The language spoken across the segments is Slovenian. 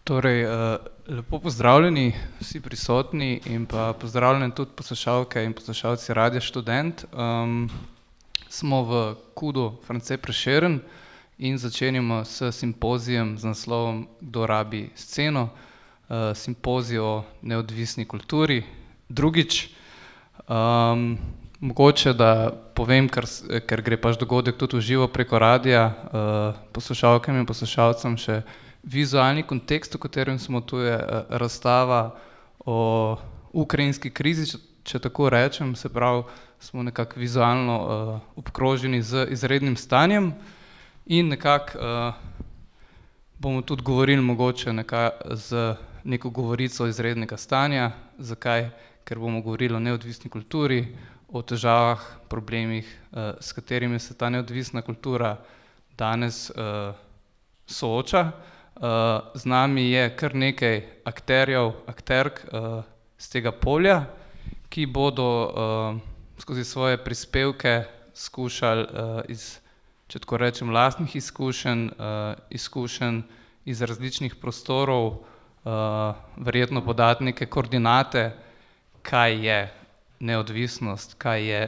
Torej, lepo pozdravljeni vsi prisotni in pa pozdravljeni tudi poslušalke in poslušalci Radia Študent. Smo v KUD-u France Prešeren in začenjamo s simpozijem z naslovom Kdo rabi sceno, simpozij o neodvisni kulturi. Drugič, mogoče da povem, ker gre pač dogodek tudi v živo preko radia, poslušalkam in poslušalcem še vizualni kontekst, v katerem smo, tu je razstava o ukrajinski krizi, če tako rečem, se pravi, smo nekako vizualno obkroženi z izrednim stanjem in nekako bomo tudi govorili mogoče z neko govorico izrednega stanja. Zakaj? Ker bomo govorili o neodvisni kulturi, o težavah, problemih, s katerimi se ta neodvisna kultura danes sooča. Z nami je kar nekaj akterjev, akterk z tega polja, ki bodo skozi svoje prispevke skušali če tako rečem, lastnih izkušenj, izkušenj iz različnih prostorov, verjetno podati neke koordinate, kaj je neodvisnost, kaj je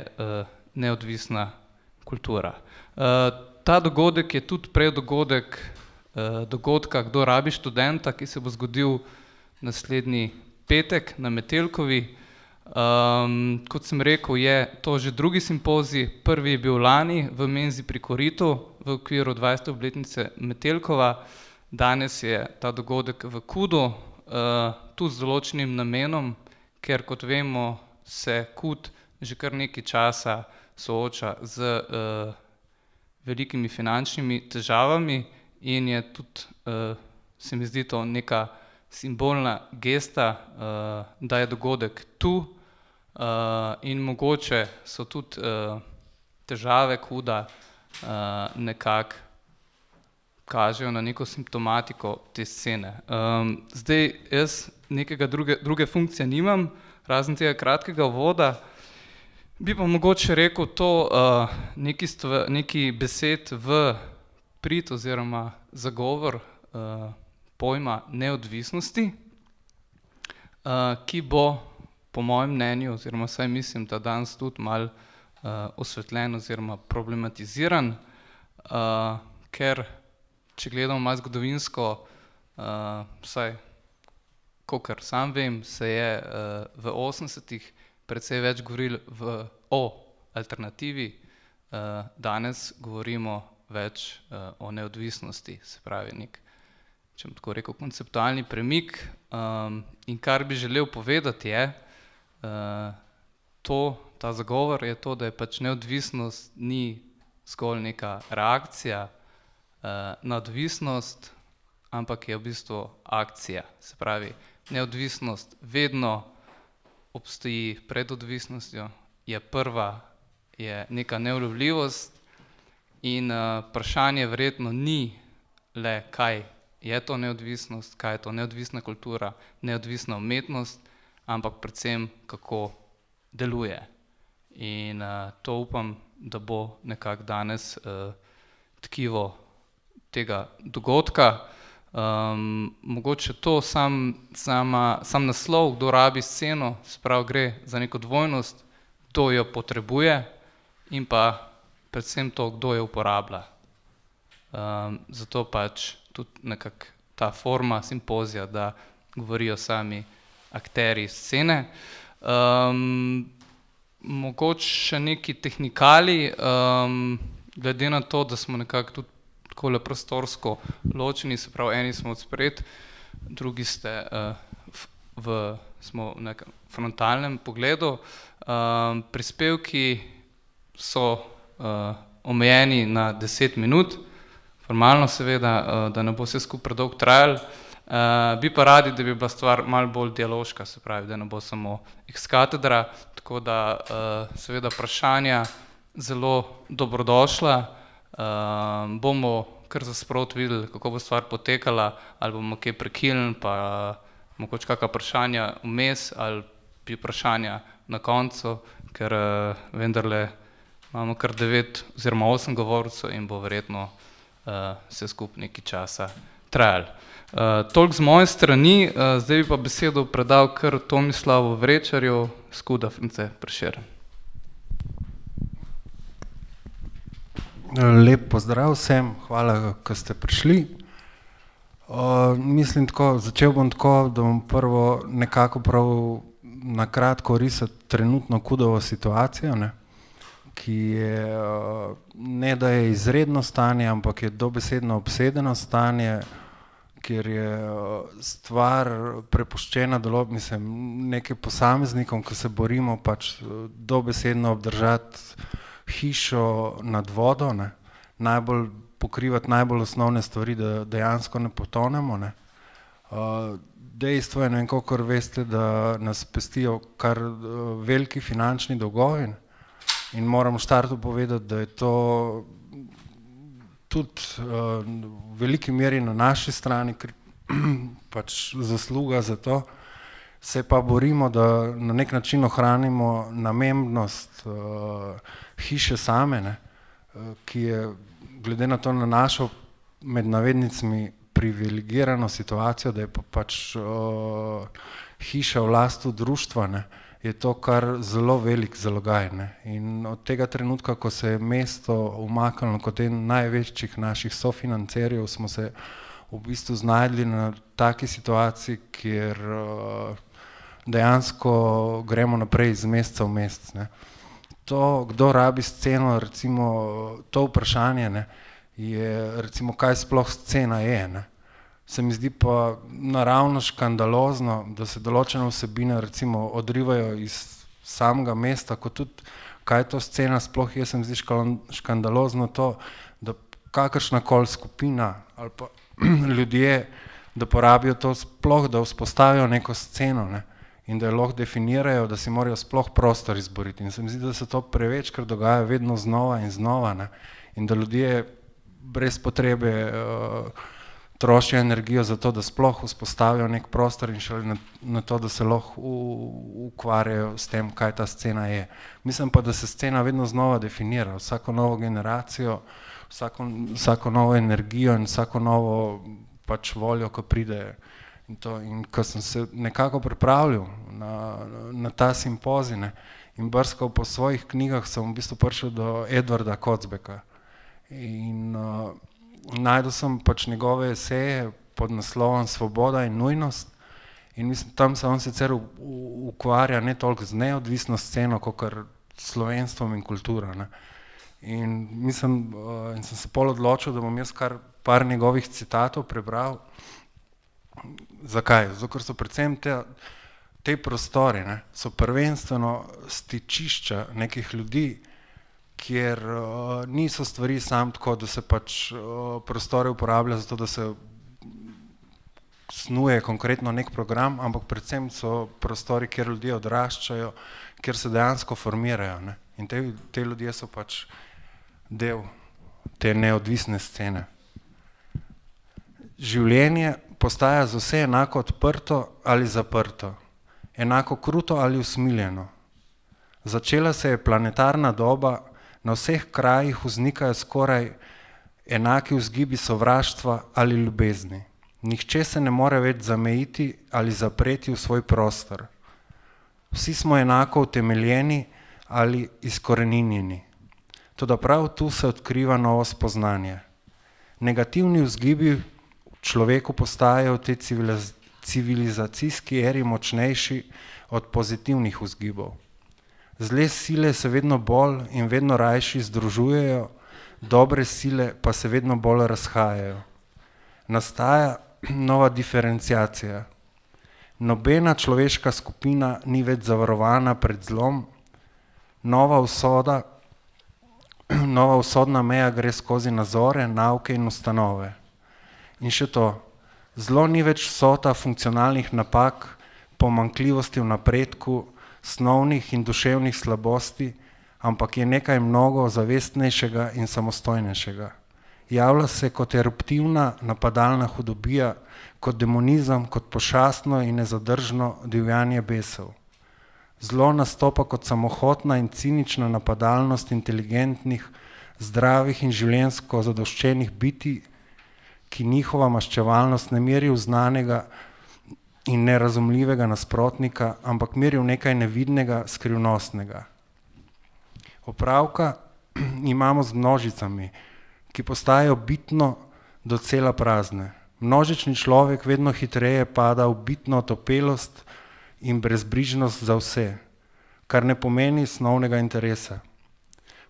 neodvisna kultura. Ta dogodek je tudi preddogodek dogodka Kdo rabi študenta, ki se bo zgodil naslednji petek na Metelkovi. Kot sem rekel, je to že drugi simpozij, prvi je bil lani v menzi pri Koritu v okviru 20. obletnice Metelkova. Danes je ta dogodek v KUD-u, tudi z določenim namenom, ker kot vemo, se KUD že kar nekaj časa sooča z velikimi finančnimi težavami in je tudi, se mi zdi to neka simbolna gesta, da je dogodek tu, in mogoče so tudi težave KUD-a nekako kažejo na neko simptomatiko te scene. Zdaj jaz nekega druge funkcije nimam, razen tega kratkega uvoda, bi pa mogoče rekel to nekaj besed v prid oziroma zagovor pojma neodvisnosti, ki bo po mojem mnenju, oziroma vsaj mislim, da danes tudi malo osvetljen oziroma problematiziran, ker če gledamo malo zgodovinsko, vsaj kakor sam vem, se je v 80-ih precej več govorilo o alternativi, danes govorimo več o neodvisnosti, se pravi nek, če bom tako rekel, konceptualni premik. In kar bi želel povedati je, ta zagovor je to, da je pač neodvisnost ni zgolj neka reakcija na odvisnost, ampak je v bistvu akcija. Se pravi, neodvisnost vedno obstoji pred odvisnostjo, je prva, je neka neulovljivost in vprašanje verjetno ni le, kaj je to neodvisnost, kaj je to neodvisna kultura, neodvisna umetnost, ampak predvsem, kako deluje. In to upam, da bo nekako danes tkivo tega dogodka. Mogoče to sam naslov, Kdo rabi sceno, se pravi, gre za neko dvojnost, kdo jo potrebuje in pa predvsem to, kdo jo uporablja. Zato pač tudi nekako ta forma simpozija, da govorijo sami akterji scene. Mogoče še neki tehnikali, glede na to, da smo nekako tudi takole prostorsko ločeni, se pravi, eni smo odspred, drugi smo v nekem frontalnem pogledu. Prispevki so omejeni na 10 minut, formalno seveda, da ne bo vse skupaj predolgo trajalo. Bi pa radi, da bi bila stvar malo bolj dialoška, se pravi, da ne bo samo ex cathedra, tako da seveda vprašanja zelo dobrodošla. Bomo kar za sproti videli, kako bo stvar potekala, ali bomo kaj prekinili, pa mogoče kakšna vprašanja vmes ali bi vprašanja na koncu, ker vendarle imamo kar 9 oziroma 8 govorcev in bo verjetno vse skupaj nekaj časa trajali. Toliko z moje strani, zdaj bi pa besedo predal kar Tomislavu Vrečarju, Skuda France Prešeren. Lep pozdrav vsem, hvala, ko ste prišli. Mislim tako, začel bom tako, da bom prvo nekako prav na kratko risati trenutno Kudovo situacijo, ne, ki je, ne da je izredno stanje, ampak je dobesedno obsedeno stanje, kjer je stvar prepuščena nekaj posameznikom, ki se borimo pač dobesedno obdržati hišo nad vodo, ne, pokrivati najbolj osnovne stvari, da dejansko ne potonemo, ne. Dejstvo je, ne vem, kolikor veste, da nas pestijo kar veliki finančni dolgovi in moram v štartu povedati, da je to tudi v veliki meri na naši strani pač zasluga za to, se pa borimo, da na nek način ohranimo namembnost hiše same, ne, ki je glede na to na našo med navednicami privilegirano situacijo, da je pa pač hiša v lasti društva, ne, je to kar zelo velik zalogaj, ne. In od tega trenutka, ko se je mesto umaknilo kot en največjih naših sofinancerjev, smo se v bistvu znajdli na taki situaciji, kjer dejansko gremo naprej iz meseca v mesec, ne. To, kdo rabi sceno, recimo to vprašanje, ne, je recimo, kaj sploh scena je, ne. Se mi zdi pa naravno škandalozno, da se določene vsebine recimo odrivajo iz samega mesta, kot tudi kaj je to scena sploh je, se mi zdi škandalozno to, da kakršnakoli skupina ali pa ljudje, da porabijo to sploh, da vzpostavijo neko sceno, ne, in da jo lahko definirajo, da si morajo sploh prostor izboriti. In se mi zdi, da se to prevečkrat dogaja vedno znova in znova, ne, in da ljudje brez potrebe trošijo energijo za to, da sploh vzpostavijo nek prostor in šele na to, da se lahko ukvarjajo s tem, kaj ta scena je. Mislim pa, da se scena vedno znova definira, vsako novo generacijo, vsako novo energijo in vsako novo pač voljo, ko pride. In ko sem se nekako pripravljal na ta simpozij, ne, in brskal po svojih knjigah, sem v bistvu prišel do Edvarda Kocbeka. In najdel sem pač njegove eseje pod naslovom Svoboda in nujnost in mislim, tam se on sicer ukvarja ne toliko z neodvisno sceno, kakor slovenstvom in kulturo, ne. In mislim, in sem se pol odločil, da bom jaz kar par njegovih citatov prebral. Zakaj? Zato, ker so predvsem te prostori, ne, so prvenstveno stičišča nekih ljudi, kjer niso stvari samo tako, da se pač prostore uporablja zato, da se snuje konkretno nek program, ampak predvsem so prostori, kjer ljudje odraščajo, kjer se dejansko formirajo, ne. In te ljudje so pač del te neodvisne scene. Življenje postaja za vse enako odprto ali zaprto, enako kruto ali usmiljeno. Začela se je planetarna doba, na vseh krajih vznikajo skoraj enaki vzgibi sovraštva ali ljubezni. Nihče se ne more več zamejiti ali zapreti v svoj prostor. Vsi smo enako utemeljeni ali izkoreninjeni. Toda prav tu se odkriva novo spoznanje. Negativni vzgibi v človeku postajajo v tej civilizacijski eri močnejši od pozitivnih vzgibov. Zle sile se vedno bolj in vedno rajši združujejo, dobre sile pa se vedno bolj razhajajo. Nastaja nova diferenciacija. Nobena človeška skupina ni več zavarovana pred zlom, nova usodna meja gre skozi nazore, nauke in ustanove. In še to, zlo ni več vsota funkcionalnih napak, pomanjkljivosti v napredku, snovnih in duševnih slabosti, ampak je nekaj mnogo zavestnejšega in samostojnejšega. Javlja se kot eruptivna napadalna hudobija, kot demonizem, kot pošastno in nezadržno divjanje besov. Zlo nastopa kot samohotna in cinična napadalnost inteligentnih, zdravih in življenjsko zadoščenih bitij, ki njihova maščevalnost ne meri v znanega in nerazumljivega nasprotnika, ampak meri v nekaj nevidnega, skrivnostnega. Opravka imamo z množicami, ki postajajo bitno docela prazne. Množični človek vedno hitreje pada v bitno otopelost in brezbrižnost za vse, kar ne pomeni osnovnega interesa.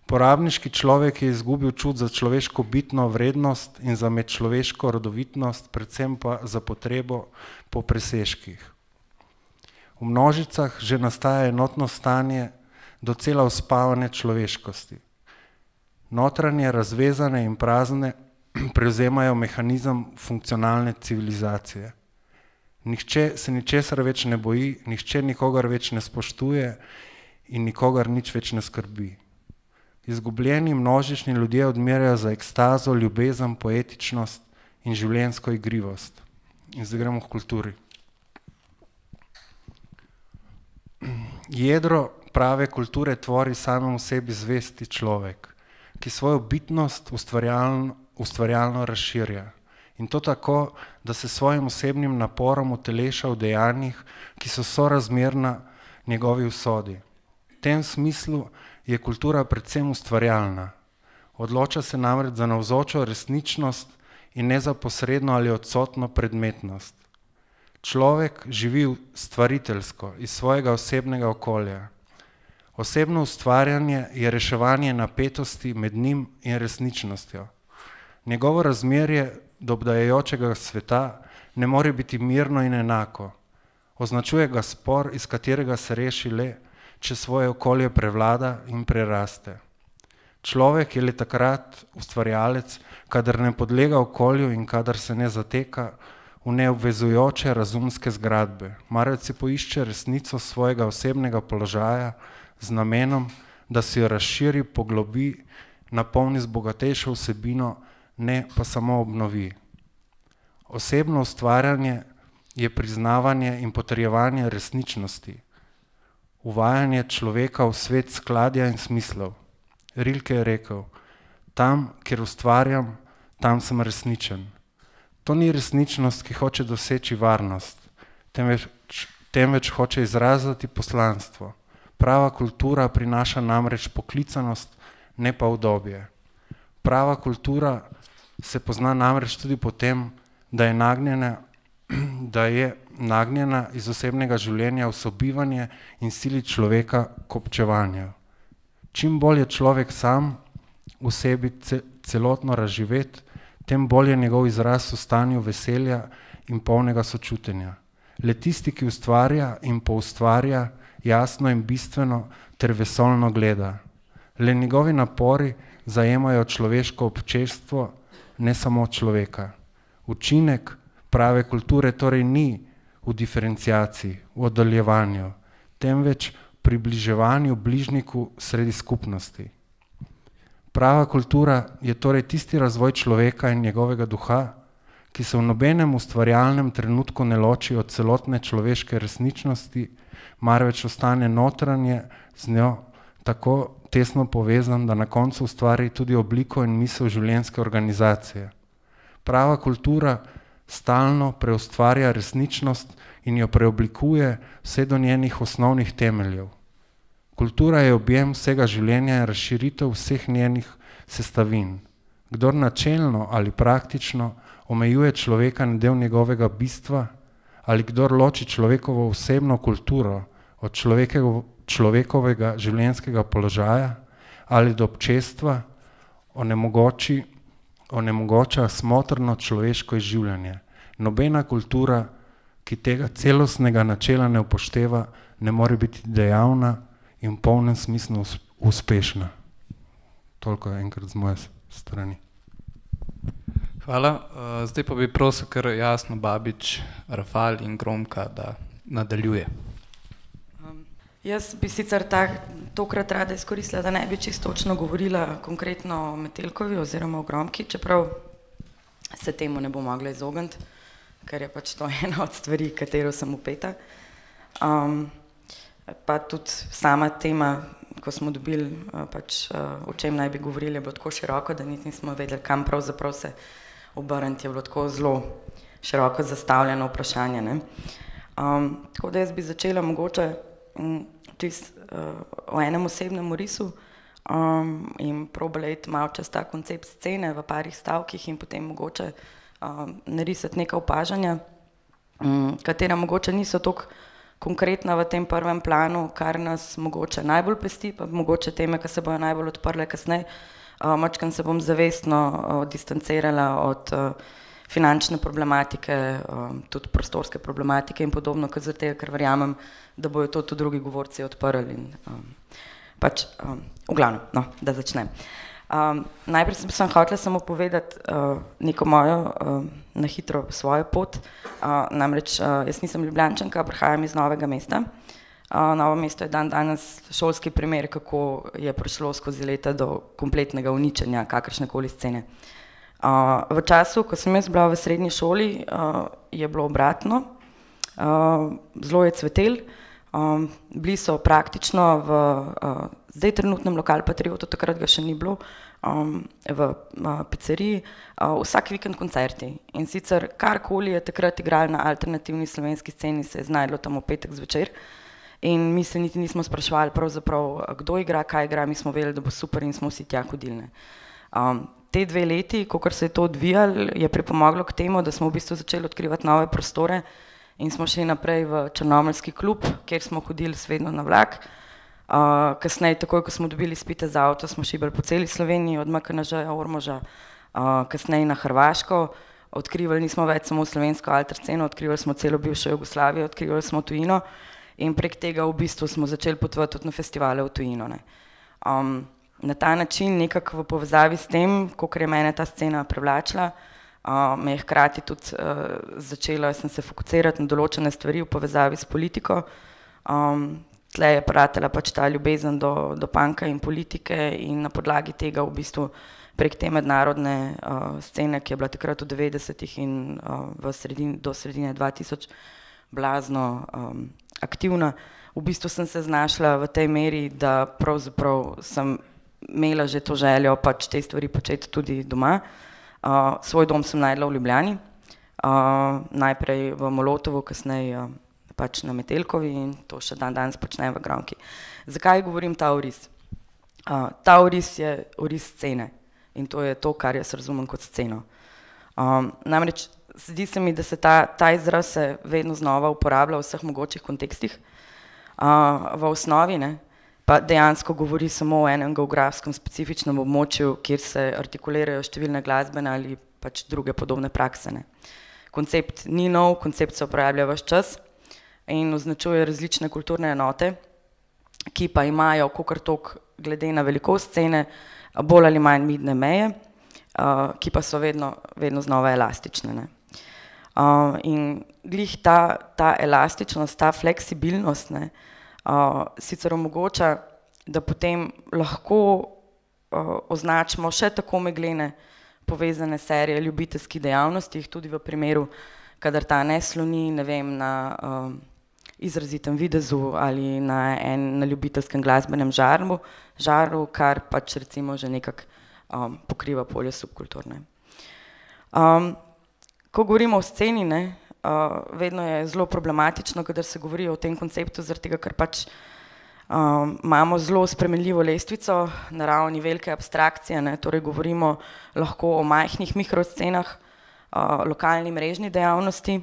Porabniški človek je izgubil čut za človeško bitno vrednost in za medčloveško rodovitnost, predvsem pa za potrebo po presežkih. V množicah že nastaja enotno stanje docela uspavane človeškosti. Notranje, razvezane in prazne prevzemajo mehanizem funkcionalne civilizacije. Nihče se ničesar več ne boji, nihče nikogar več ne spoštuje in nikogar nič več ne skrbi. Izgubljeni množični ljudje odmerajo za ekstazo, ljubezen, poetičnost in življenjsko igrivost. In zdaj gremo k kulturi. Jedro prave kulture tvori samemu sebi zvesti človek, ki svojo bitnost ustvarjalno razširja. In to tako, da se svojim osebnim naporom uteleša v dejanjih, ki so sorazmerna njegovi usodi. V tem smislu je kultura predvsem ustvarjalna. Odloča se namreč za navzočo resničnost in ne za posredno ali odsotno predmetnost. Človek živi stvariteljsko iz svojega osebnega okolja. Osebno ustvarjanje je reševanje napetosti med njim in resničnostjo. Njegovo razmerje do obdajajočega sveta ne more biti mirno in enako. Označuje ga spor, iz katerega se reši le, če svoje okolje prevlada in preraste. Človek je le takrat ustvarjalec, kadar ne podlega okolju in kadar se ne zateka v neobvezujoče razumske zgradbe, marveč si poišče resnico svojega osebnega položaja z namenom, da si jo razširi, poglobi, napolni z bogatejšo vsebino, ne pa samo obnovi. Osebno ustvarjanje je priznavanje in potrjevanje resničnosti, uvajanje človeka v svet skladja in smislov. Rilke je rekel, tam, kjer ustvarjam, tam sem resničen. To ni resničnost, ki hoče doseči varnost, temveč hoče izraziti poslanstvo. Prava kultura prinaša namreč poklicanost, ne pa udobje. Prava kultura se pozna namreč tudi po tem, da je nagnjena iz osebnega življenja v sobivanje in sili človeka k občevanju. Čim bolj je človek sam v sebi celotno razživet, tem bolj je njegov izraz v stanju veselja in polnega sočutenja. Le tisti, ki ustvarja in poustvarja, jasno in bistveno ter vesoljno gleda. Le njegovi napori zajemajo človeško občestvo, ne samo človeka. Učinek prave kulture torej ni v diferenciaciji, v oddaljevanju, temveč približevanju bližnjiku sredi skupnosti. Prava kultura je torej tisti razvoj človeka in njegovega duha, ki se v nobenem ustvarjalnem trenutku ne loči od celotne človeške resničnosti, marveč ostane notranje z njo tako tesno povezan, da na koncu ustvari tudi obliko in misel življenjske organizacije. Prava kultura stalno preustvarja resničnost in jo preoblikuje vse do njenih osnovnih temeljev. Kultura je objem vsega življenja in razširitev vseh njenih sestavin. Kdor načelno ali praktično omejuje človeka na del njegovega bistva ali kdor loči človekovo osebno kulturo od človekovega življenjskega položaja ali do občestva, onemogoča smotrno človeško izživljanje. Nobena kultura, ki tega celostnega načela ne upošteva, ne more biti dejavna in v polnem smislu uspešna. Toliko enkrat z moje strani. Hvala. Zdaj pa bi prosil kar Jasno Babič, Rafal in Gromka, da nadaljuje. Jaz bi sicer tokrat rada izkoristila, da ne bi čisto točno govorila konkretno o Metelkovi oziroma o Gromki, čeprav se temu ne bo mogla izogniti, ker je pač to ena od stvari, katero sem upeta. Pa tudi sama tema, ko smo dobili, pač, o čem naj bi govorili, je bilo tako široko, da niti nismo vedeli, kam pravzaprav se obrniti, je bilo tako zelo široko zastavljeno vprašanje, ne. Tako da jaz bi začela mogoče o enem osebnem risu in probala iti malo čez ta koncept scene v parih stavkih in potem mogoče narisati neka opažanja, katera mogoče niso toliko konkretna v tem prvem planu, kar nas mogoče najbolj pesti, pa mogoče teme, ki se bojo najbolj odprle kasneje. Majčkeno se bom zavestno distancirala od finančne problematike, tudi prostorske problematike in podobno, kot zaradi tega, ker verjamem, da bojo to tudi drugi govorci odprli in v glavnem, no, da začnem. Najprej sem hotela samo povedati neko mojo na hitro svojo pot, namreč jaz nisem Ljubljančanka, prihajam iz Novega mesta. Novo mesto je danes šolski primer, kako je prišlo skozi leta do kompletnega uničenja kakršnekoli scene. V času, ko sem jaz bila v srednji šoli, je bilo obratno, zelo je cvetel, bili so praktično v zdaj trenutnem Lokal Patriotu, takrat ga še ni bilo, v pizzeriji, vsak vikend koncerti. In sicer karkoli je takrat igrali na alternativni slovenski sceni, se je znajdlo tam v petek zvečer in mi se niti nismo spraševali pravzaprav, kdo igra, kaj igra, mi smo vedeli, da bo super in smo vsi tja hodili. Te 2 leti, kakor se je to odvijalo, je pripomoglo k temu, da smo v bistvu začeli odkrivati nove prostore in smo šli naprej v Črnomaljski klub, kjer smo hodili vedno na vlak. Kasneje, takoj, ko smo dobili izpite za avto, smo šibali po celi Sloveniji, od MKNŽ-ja, Ormoža, kasneje na Hrvaško. Odkrivali nismo več samo slovensko alter sceno, odkrivali smo celo bivšo Jugoslavijo, odkrivali smo tujino in prek tega v bistvu smo začeli potovati tudi na festivale v tujino, ne. Na ta način, nekako v povezavi s tem, kakor je mene ta scena privlačila, me je hkrati tudi začela sem se fokusirati na določene stvari v povezavi s politiko. Tle je pratela ta ljubezen do punka in politike in na podlagi tega v bistvu prek te mednarodne scene, ki je bila takrat v 90-ih in do sredine 2000 blazno aktivna, v bistvu sem se znašla v tej meri, da pravzaprav sem imela že to željo te stvari početi tudi doma. Svoj dom sem našla v Ljubljani, najprej v Molotovu, kasneje na Metelkovi in to še danes počnem v Gronki. Zakaj govorim ta oris? Ta oris je oris scene in to je to, kar jaz razumem kot sceno. Namreč zdi se mi, da se ta izraz se vedno znova uporablja v vseh mogočih kontekstih. V osnovi, ne, pa dejansko govori samo o enem geografskem specifičnem območju, kjer se artikulirajo številne glasbene ali druge podobne prakse, ne. Koncept ni nov, koncept se uporablja ves čas in označuje različne kulturne enote, ki pa imajo kakor toliko glede na velikost scene bolj ali manj midne meje, ki pa so vedno znova elastične, ne. In glih ta elastičnost, ta fleksibilnost, ne, sicer omogoča, da potem lahko označimo še tako meglene povezane serije ljubiteljskih dejavnosti, tudi v primeru, kadar ta ne sloni, ne vem, na izrazitem videzu ali na ljubiteljskem glasbenem žaru, kar recimo že nekako pokriva polje subkulturne. Ko govorimo o sceni, ne, vedno je zelo problematično, kadar se govori o tem konceptu, zaradi tega, ker imamo zelo spremenljivo lestvico na ravni velike abstrakcije, ne, torej govorimo lahko o majhnih mikroscenah, lokalni mrežni dejavnosti,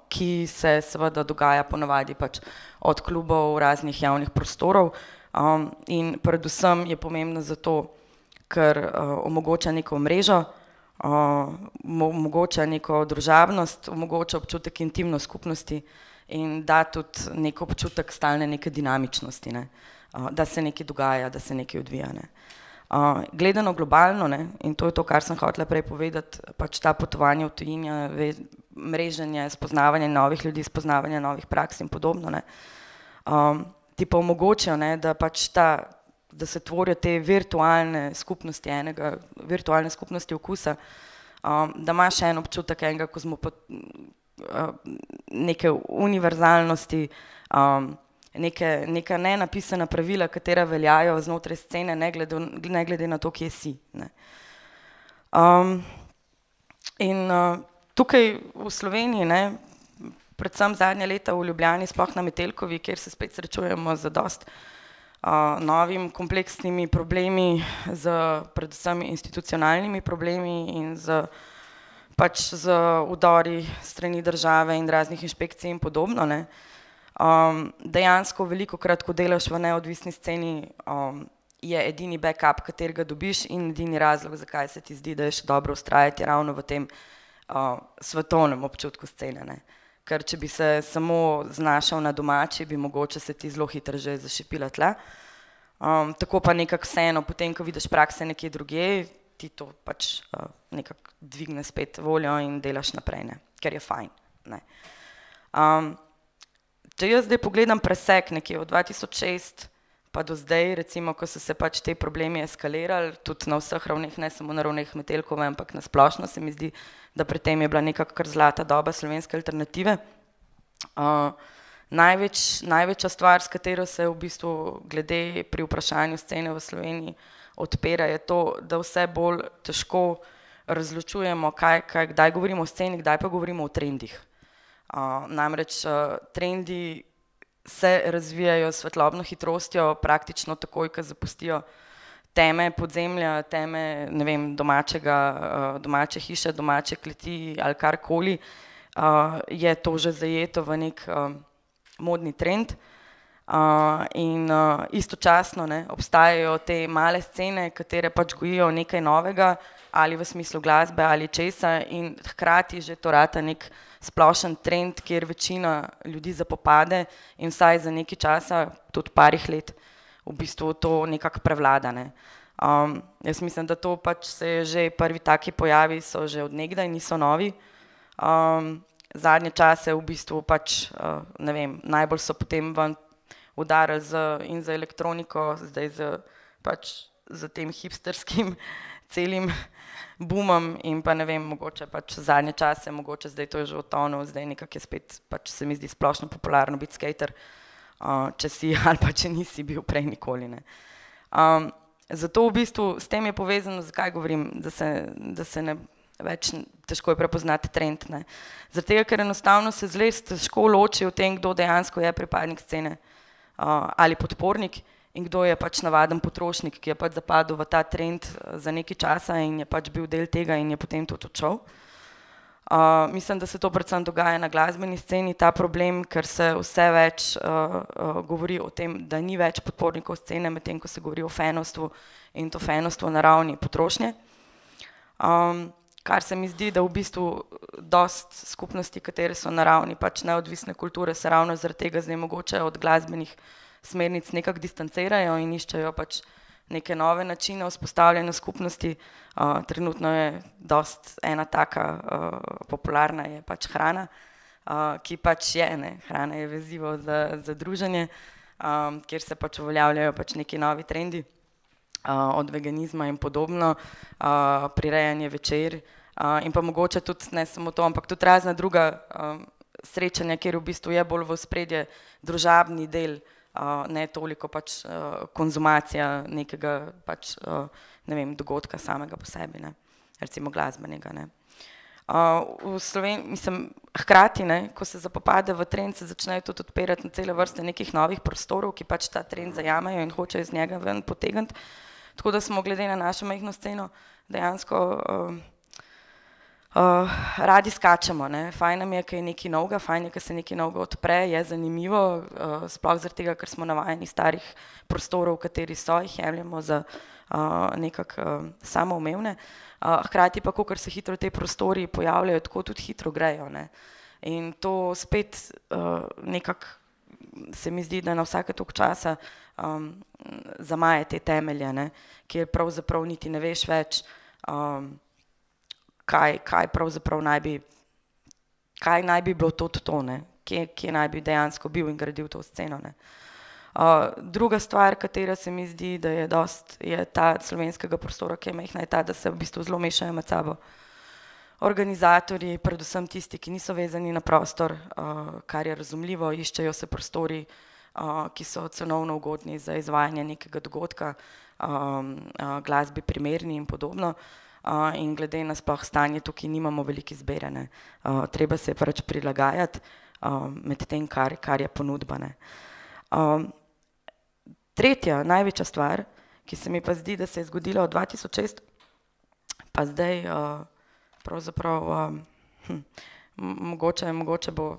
ki se seveda dogaja ponavadi od klubov, raznih javnih prostorov in predvsem je pomembno zato, ker omogoča neko mrežo, omogoča neko družabnost, omogoča občutek intimno skupnosti in da tudi nek občutek stalne neke dinamičnosti, ne, da se nekaj dogaja, da se nekaj odvija, ne. Gledano globalno, ne, in to je to, kar sem hotela prej povedati, ta potovanja v tujino, mreženje, spoznavanje novih ljudi, spoznavanje novih praks in podobno, ne, ti pa omogočajo, ne, da se tvorijo te virtualne skupnosti virtualne skupnosti okusa, da imaš en občutek enega neke univerzalnosti, neka nenapisana pravila, katera veljajo znotraj scene, ne glede na to, kje si, ne. In tukaj v Sloveniji, ne, predvsem zadnja leta v Ljubljani, sploh na Metelkovi, kjer se spet srečujemo z dosti novimi kompleksnimi problemi, z predvsem institucionalnimi problemi in z vdori strani države in raznih inšpekcij in podobno, ne. Dejansko velikokrat, ko delaš v neodvisni sceni, je edini backup, katerega dobiš, in edini razlog, zakaj se ti zdi, da je še dobro vztrajati, ravno v tem svetovnem občutku scene, ne. Ker če bi se samo znašel na domači, bi mogoče se ti zelo hitro že zašipila tla. Tako pa nekako vseeno, potem, ko vidiš prakse nekje drugje, ti to pač nekako dvigne spet voljo in delaš naprej, ne, ker je fajn, ne. Če jaz zdaj pogledam presek nekje od 2006 pa do zdaj, recimo, ko so se pač te problemi eskalirali, tudi na vseh ravneh, ne samo na ravneh Metelkove, ampak na splošno, se mi zdi, da pred tem je bila nekako kar zlata doba slovenske alternative. Največja stvar, s katero se v bistvu glede pri vprašanju scene v Sloveniji odpira, je to, da vse bolj težko razločujemo, kdaj govorimo o sceni, kdaj pa govorimo o trendih. Namreč trendi se razvijajo s svetlobno hitrostjo praktično takoj, ko zapustijo teme podzemlja, teme, ne vem, domače hiše, domače kleti ali karkoli, je to že zajeto v nek modni trend. In istočasno, ne, obstajajo te male scene, katere pač gojijo nekaj novega, ali v smislu glasbe ali česa, in hkrati že to rata nek splošen trend, kjer večina ljudi zapopade in vsaj za nekaj časa, tudi parih let, v bistvu to nekako prevlada, ne. Jaz mislim, da to pač se je že prvi taki pojavi, so že od nekdaj, niso novi. Zadnje čase v bistvu pač, ne vem, najbolj so potem ven udarili in za elektroniko, zdaj z tem hipsterskim celim boomom in pa ne vem, mogoče pač zadnje čase, mogoče zdaj to je že utonil, zdaj nekako je spet, pač se mi zdi splošno popularno biti skater, če si ali pa če nisi bil prej nikoli, ne. Zato v bistvu s tem je povezano, zakaj govorim, da se ne več težko je prepoznati trend, ne. Zaradi tega, ker enostavno se zelo težko loči v tem, kdo dejansko je pripadnik scene ali podpornik in kdo je pač navaden potrošnik, ki je pač zapadel v ta trend za nekaj časa in je pač bil del tega in je potem tudi odšel. Mislim, da se to predvsem dogaja na glasbeni sceni, ta problem, ker se vse več govori o tem, da ni več podpornikov scene, medtem ko se govori o fanovstvu in to fanovstvo na ravni potrošnje. Kar se mi zdi, da v bistvu dosti skupnosti, katere so na ravni pač neodvisne kulture, se ravno zaradi tega zdaj mogoče od glasbenih smernic nekako distancirajo in iščejo pač neke nove načine vzpostavljanja skupnosti. Trenutno je dosti ena taka popularna je pač hrana, ki pač je, ne, hrana je vezivo za druženje, kjer se pač uveljavljajo pač neki novi trendi, od veganizma in podobno, prirejanje večer in pa mogoče tudi ne samo to, ampak tudi razna druga srečanja, kjer v bistvu je bolj v ospredje družabni del, ne toliko pač konzumacija nekega pač, ne vem, dogodka samega po sebi, ne, recimo glasbenega, ne. V Sloveniji, mislim, hkrati, ne, ko se zapopade v trend, se začnejo tudi odpirati na cele vrste nekih novih prostorov, ki pač ta trend zajamejo in hočejo iz njega ven potegniti. Tako da smo glede na našo majhno sceno dejansko radi skačemo, ne. Fajn nam je, ko je nekaj novega, fajn je, ko se nekaj novega odpre, je zanimivo, sploh zaradi tega, ker smo navajeni starih prostorov, kateri so, jih jemljemo za nekako samoumevne. Hkrati pa, kakor se hitro te prostori pojavljajo, tako tudi hitro grejo, ne. In to spet nekako se mi zdi, da na vsake toliko časa zamaje te temelje, ne, kjer pravzaprav niti ne veš več, kaj pravzaprav kaj naj bi bilo to, ne, kje naj bi dejansko bil in gradil to sceno, ne. Druga stvar, katera se mi zdi, da je je ta slovenskega prostora, ki je majhna, je ta, da se v bistvu zelo mešajo med sabo organizatorji, predvsem tisti, ki niso vezani na prostor, kar je razumljivo, iščejo se prostori, ki so cenovno ugodni za izvajanje nekega dogodka, glasbi primerni in podobno. in glede na sploh stanje tukaj nimamo veliko izbire, ne. Treba se pač prilagajati med tem, kar je ponudba, ne. Tretja največja stvar, ki se mi pa zdi, da se je zgodila od 2006, pa zdaj pravzaprav mogoče bo,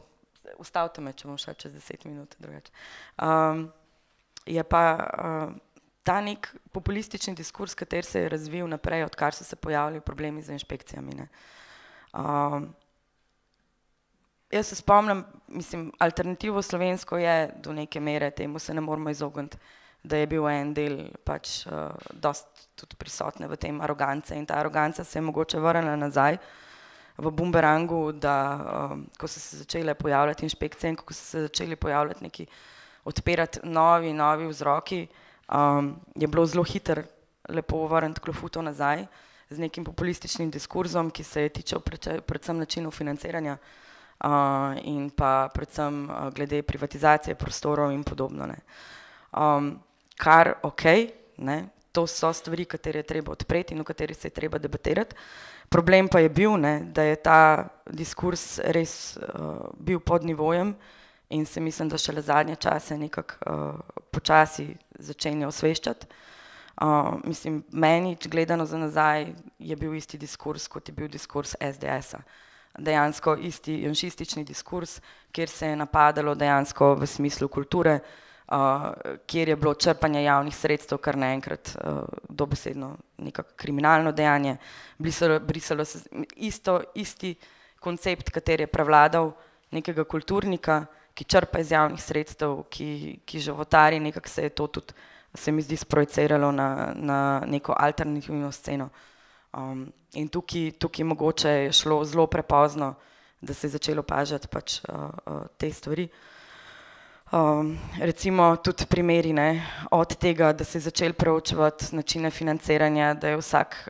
ustavite me, če bom šla čez 10 minut drugače, je pa ta nek populistični diskurs, kateri se je razvil naprej, odkar so se pojavili problemi z inšpekcijami, ne. Jaz se spomnim, mislim, alternativo slovensko je do neke mere, temu se ne moramo izogniti, da je bil en del pač dosti tudi prisotne v tem arogance in ta aroganca se je mogoče vrnila nazaj v bumerangu, da ko so se začele pojavljati inšpekcije in ko so se začeli pojavljati neki odpirati novi vzroki, je bilo zelo hitro lepo vrniti klofuto nazaj z nekim populističnim diskurzom, ki se je tičal predvsem načinov financiranja in pa predvsem glede privatizacije prostorov in podobno, ne. Kar ne, to so stvari, katere je treba odpreti in o katerih se je treba debatirati. Problem pa je bil, ne, da je ta diskurs res bil pod nivojem in se mislim, da šele zadnje čase nekako počasi začenja osveščati. Mislim, meni gledano za nazaj je bil isti diskurs, kot je bil diskurs SDS-a. Dejansko isti janšistični diskurs, kjer se je napadalo dejansko v smislu kulture, kjer je bilo črpanje javnih sredstev kar naenkrat dobesedno nekako kriminalno dejanje. Brisalo se isti koncept, kateri je prevladal nekega kulturnika, ki črpa iz javnih sredstev, ki životari, nekako se je to tudi, se mi zdi, sprojeciralo na neko alternativno sceno. In tukaj mogoče je šlo zelo prepozno, da se je začelo opažati pač te stvari. Recimo tudi primeri, ne, od tega, da se je začel preučevati načine financiranja, da je vsak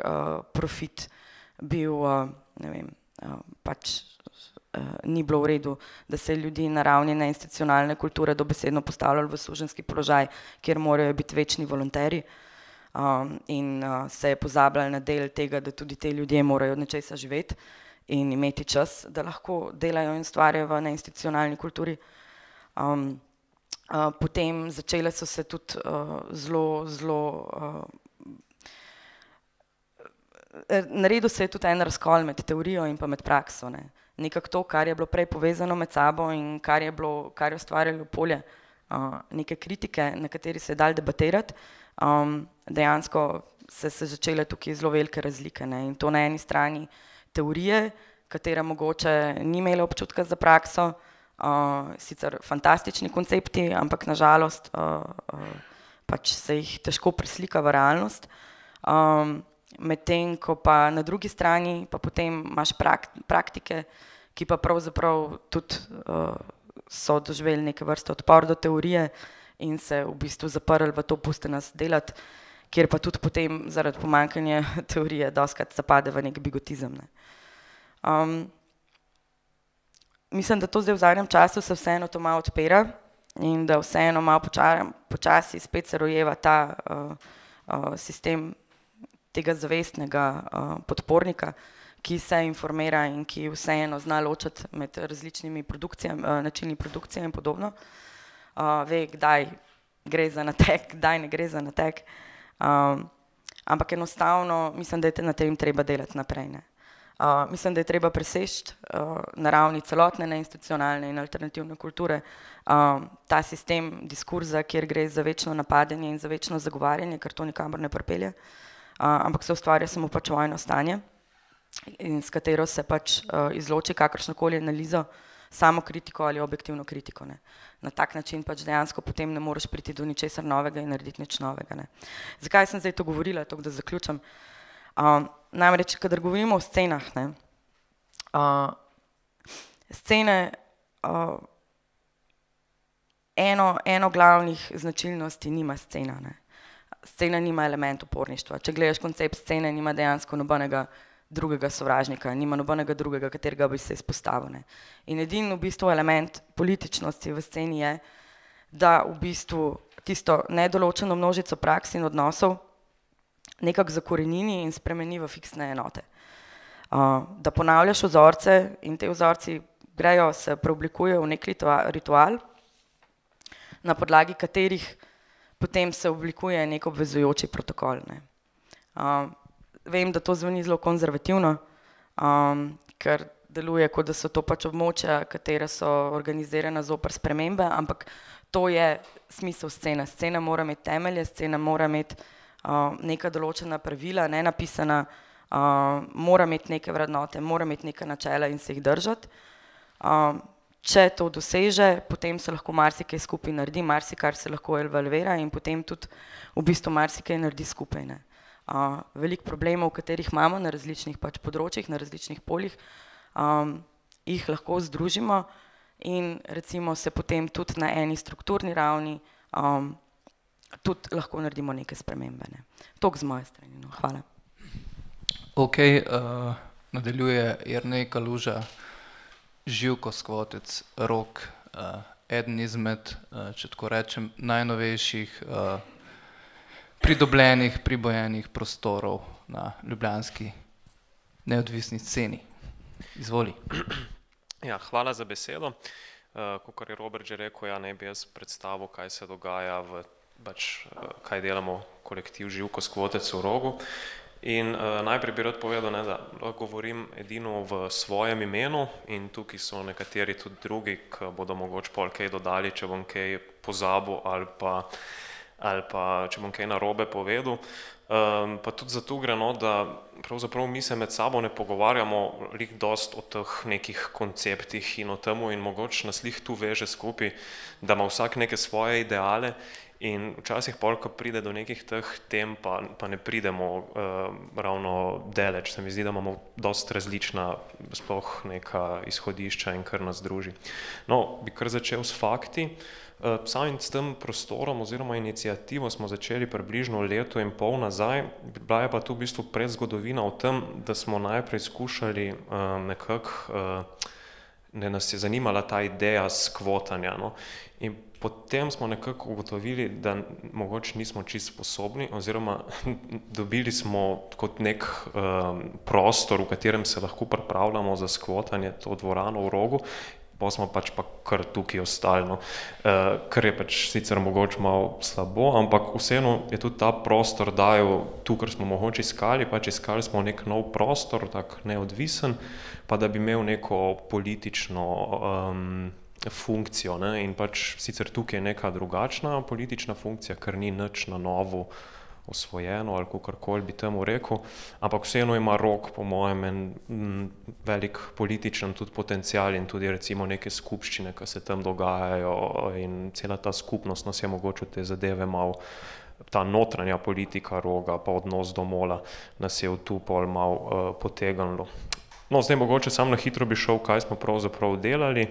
profit bil, ne vem, pač ni bilo v redu, da se ljudi na ravni neinstitucionalne kulture dobesedno postavljali v suženjski položaj, kjer morajo biti večni volonteri, in se je pozabljali na del tega, da tudi te ljudje morajo od nečesa živeti in imeti čas, da lahko delajo in ustvarjajo v neinstitucionalni kulturi. Potem začele so se tudi naredil se je tudi en razkol med teorijo in pa med prakso, ne. Nekako to, kar je bilo prej povezano med sabo in kar je ustvarjalo polje neke kritike, na kateri se je dalo debatirati, dejansko se začele tukaj zelo velike razlike, ne. In to na eni strani teorije, katera mogoče ni imela občutka za prakso, sicer fantastični koncepti, ampak nažalost pač se jih težko preslika v realnost, medtem ko pa na drugi strani pa potem imaš praktike, ki pa pravzaprav tudi so doživeli neke vrste odpor do teorije in se v bistvu zaprli v to puste nas delati, kjer pa tudi potem zaradi pomanjkanja teorije dostikrat zapade v nek bigotizem, ne. Mislim, da to zdaj v zadnjem času se vseeno to malo odpira in da vseeno malo počasi spet se rojeva ta sistem tega zavestnega podpornika, ki se informira in ki vseeno zna ločiti med različnimi načini produkcije in podobno. Ve, kdaj gre za nateg, kdaj ne gre za nateg, ampak enostavno mislim, da je na tem treba delati naprej, ne. Mislim, da je treba preseči na ravni celotne neinstitucionalne in alternativne kulture ta sistem diskurza, kjer gre za večno napadanje in za večno zagovarjanje, ker to nikamor ne pripelje, ampak se ustvarja samo pač vojno stanje, in s katero se pač izloči kakršnokoli analizo, samokritiko ali objektivno kritiko, ne. Na tak način pač dejansko potem ne moreš priti do ničesar novega in narediti nič novega, ne. Zakaj sem zdaj to govorila, toliko da zaključim? Namreč, kadar govorimo o scenah, ne, scene, eno glavnih značilnosti nima scena, ne. Scena nima element uporništva. Če gledaš koncept scene, nima dejansko nobenega drugega sovražnika, nima nobenega drugega, katerega bi se izpostavil, ne. In edini v bistvu element političnosti v sceni je, da v bistvu tisto nedoločeno množico praks in odnosov nekako zakorenini in spremeni v fiksne enote. Da ponavljaš vzorce in te vzorci grejo, se preoblikujejo v nek ritual, na podlagi katerih potem se oblikuje nek obvezujoči protokol. Ne. Vem, da to zveni zelo konzervativno, ker deluje, kot da so to pač območja, katera so organizirana zoper spremembe, ampak to je smisel scene. Scena mora imeti temelje, scena mora imeti neka določena pravila, nenapisana, mora imeti neke vrednote, mora imeti neka načela in se jih držati. Če to doseže, potem se lahko marsikaj skupaj naredi, marsikaj se lahko evalvira in potem tudi v bistvu marsikaj naredi skupaj. Ne. Veliko problemov, katerih imamo na različnih pač področjih, na različnih poljih, jih lahko združimo in recimo se potem tudi na eni strukturni ravni tudi lahko naredimo neke spremembe. Ne. Toliko z moje strani. No. Hvala. Ok, nadaljuje Jernej Kaluža, Živko Skvotec, Rok, eden izmed, če tako rečem, najnovejših pridobljenih, pribojenih prostorov na ljubljanski neodvisni sceni. Izvoli. Ja, hvala za besedo. Kakor je Robert že rekel, ja, ne bi jaz predstavil, kaj se dogaja, kaj delamo kolektiv Živko Skvotec v Rogu. In najprej bi rad povedal, da govorim edino v svojem imenu in tukaj so nekateri tudi drugi, ki bodo mogoče pol kaj dodali, če bom kaj pozabil ali pa če bom kaj narobe povedal. Pa tudi zato gre, da pravzaprav mi se med sabo ne pogovarjamo lih dost o teh nekih konceptih in o temu in mogoče nas lih tu veže skupaj, da ima vsak neke svoje ideale. In včasih pol, ko pride do nekih teh tem, pa ne pridemo ravno daleč. Se mi zdi, da imamo dost različna sploh neka izhodišča in kar nas druži. No, bi kar začel s fakti. Samim s tem prostorom oziroma inicijativo smo začeli približno leto in pol nazaj. Bila je pa tu v bistvu predzgodovina o tem, da smo najprej skušali nekako, da nas je zanimala ta ideja skvotanja. No? In potem smo nekako ugotovili, da mogoče nismo čisto sposobni oziroma dobili smo kot nek prostor, v katerem se lahko pripravljamo za skvotanje, to dvorano v Rogu, pa smo pač kar tukaj ostali. No. Kar je pač sicer mogoče malo slabo, ampak vseeno je tudi ta prostor dajal tu, kar smo mogoče iskali, pač iskali smo nek nov prostor, tak neodvisen, pa da bi imel neko politično funkcijo, ne? In pač sicer tukaj je neka drugačna politična funkcija, ker ni nič na novo osvojeno ali kakorkoli bi temu rekel, ampak vseeno ima Rog po mojem en velik političen tudi potencial in tudi recimo neke skupščine, ki se tam dogajajo in cela ta skupnost nas je mogoče te zadeve malo, ta notranja politika Roga pa odnos do Mola nas je v tu pol malo potegnilo. No, zdaj mogoče sam na hitro bi šel, kaj smo pravzaprav delali.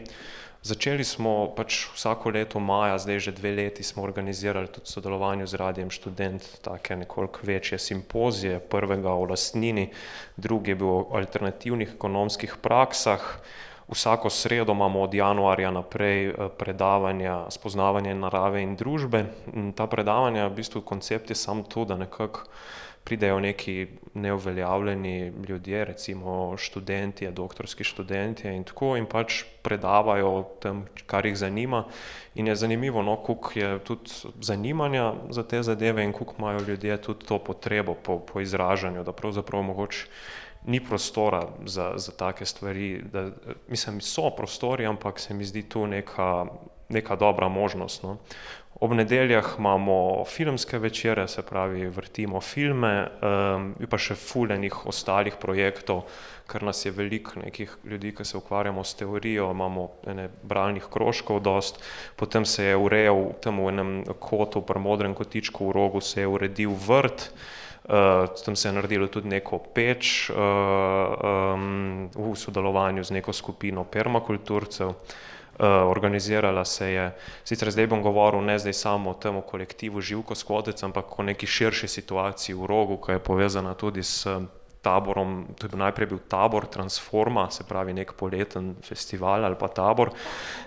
Začeli smo pač vsako leto maja, zdaj že 2 leti smo organizirali tudi v sodelovanju z Radiem Študent take nekoliko večje simpozije, prvega o lastnini, drugi je bil o alternativnih ekonomskih praksah. Vsako sredo imamo od januarja naprej predavanja spoznavanja narave in družbe. In ta predavanja, v bistvu koncept je samo to, da nekako pridejo neki neuveljavljeni ljudje, recimo študentje, doktorski študentje in tako in pač predavajo o tem, kar jih zanima. In je zanimivo, no, koliko je tudi zanimanja za te zadeve in koliko imajo ljudje tudi to potrebo po izražanju, da pravzaprav mogoče ni prostora za take stvari. Mislim, so prostori, ampak se mi zdi tu neka dobra možnost. No. Ob nedeljah imamo filmske večere, se pravi vrtimo filme, pa še ful enih ostalih projektov, ker nas je veliko nekih ljudi, ki se ukvarjamo s teorijo, imamo bralnih krožkov dost, potem se je urejal tam v enem kotu, pri Modrem kotičku v Rogu se je uredil vrt, tam se je naredilo tudi neko peč v sodelovanju z neko skupino permakulturcev. Organizirala se je, sicer zdaj bom govoril ne zdaj samo o tem kolektivu Živko Skvotec, ampak o neki širši situaciji v Rogu, ki je povezana tudi s taborom, to je najprej bil tabor Transforma, se pravi nek poleten festival ali pa tabor,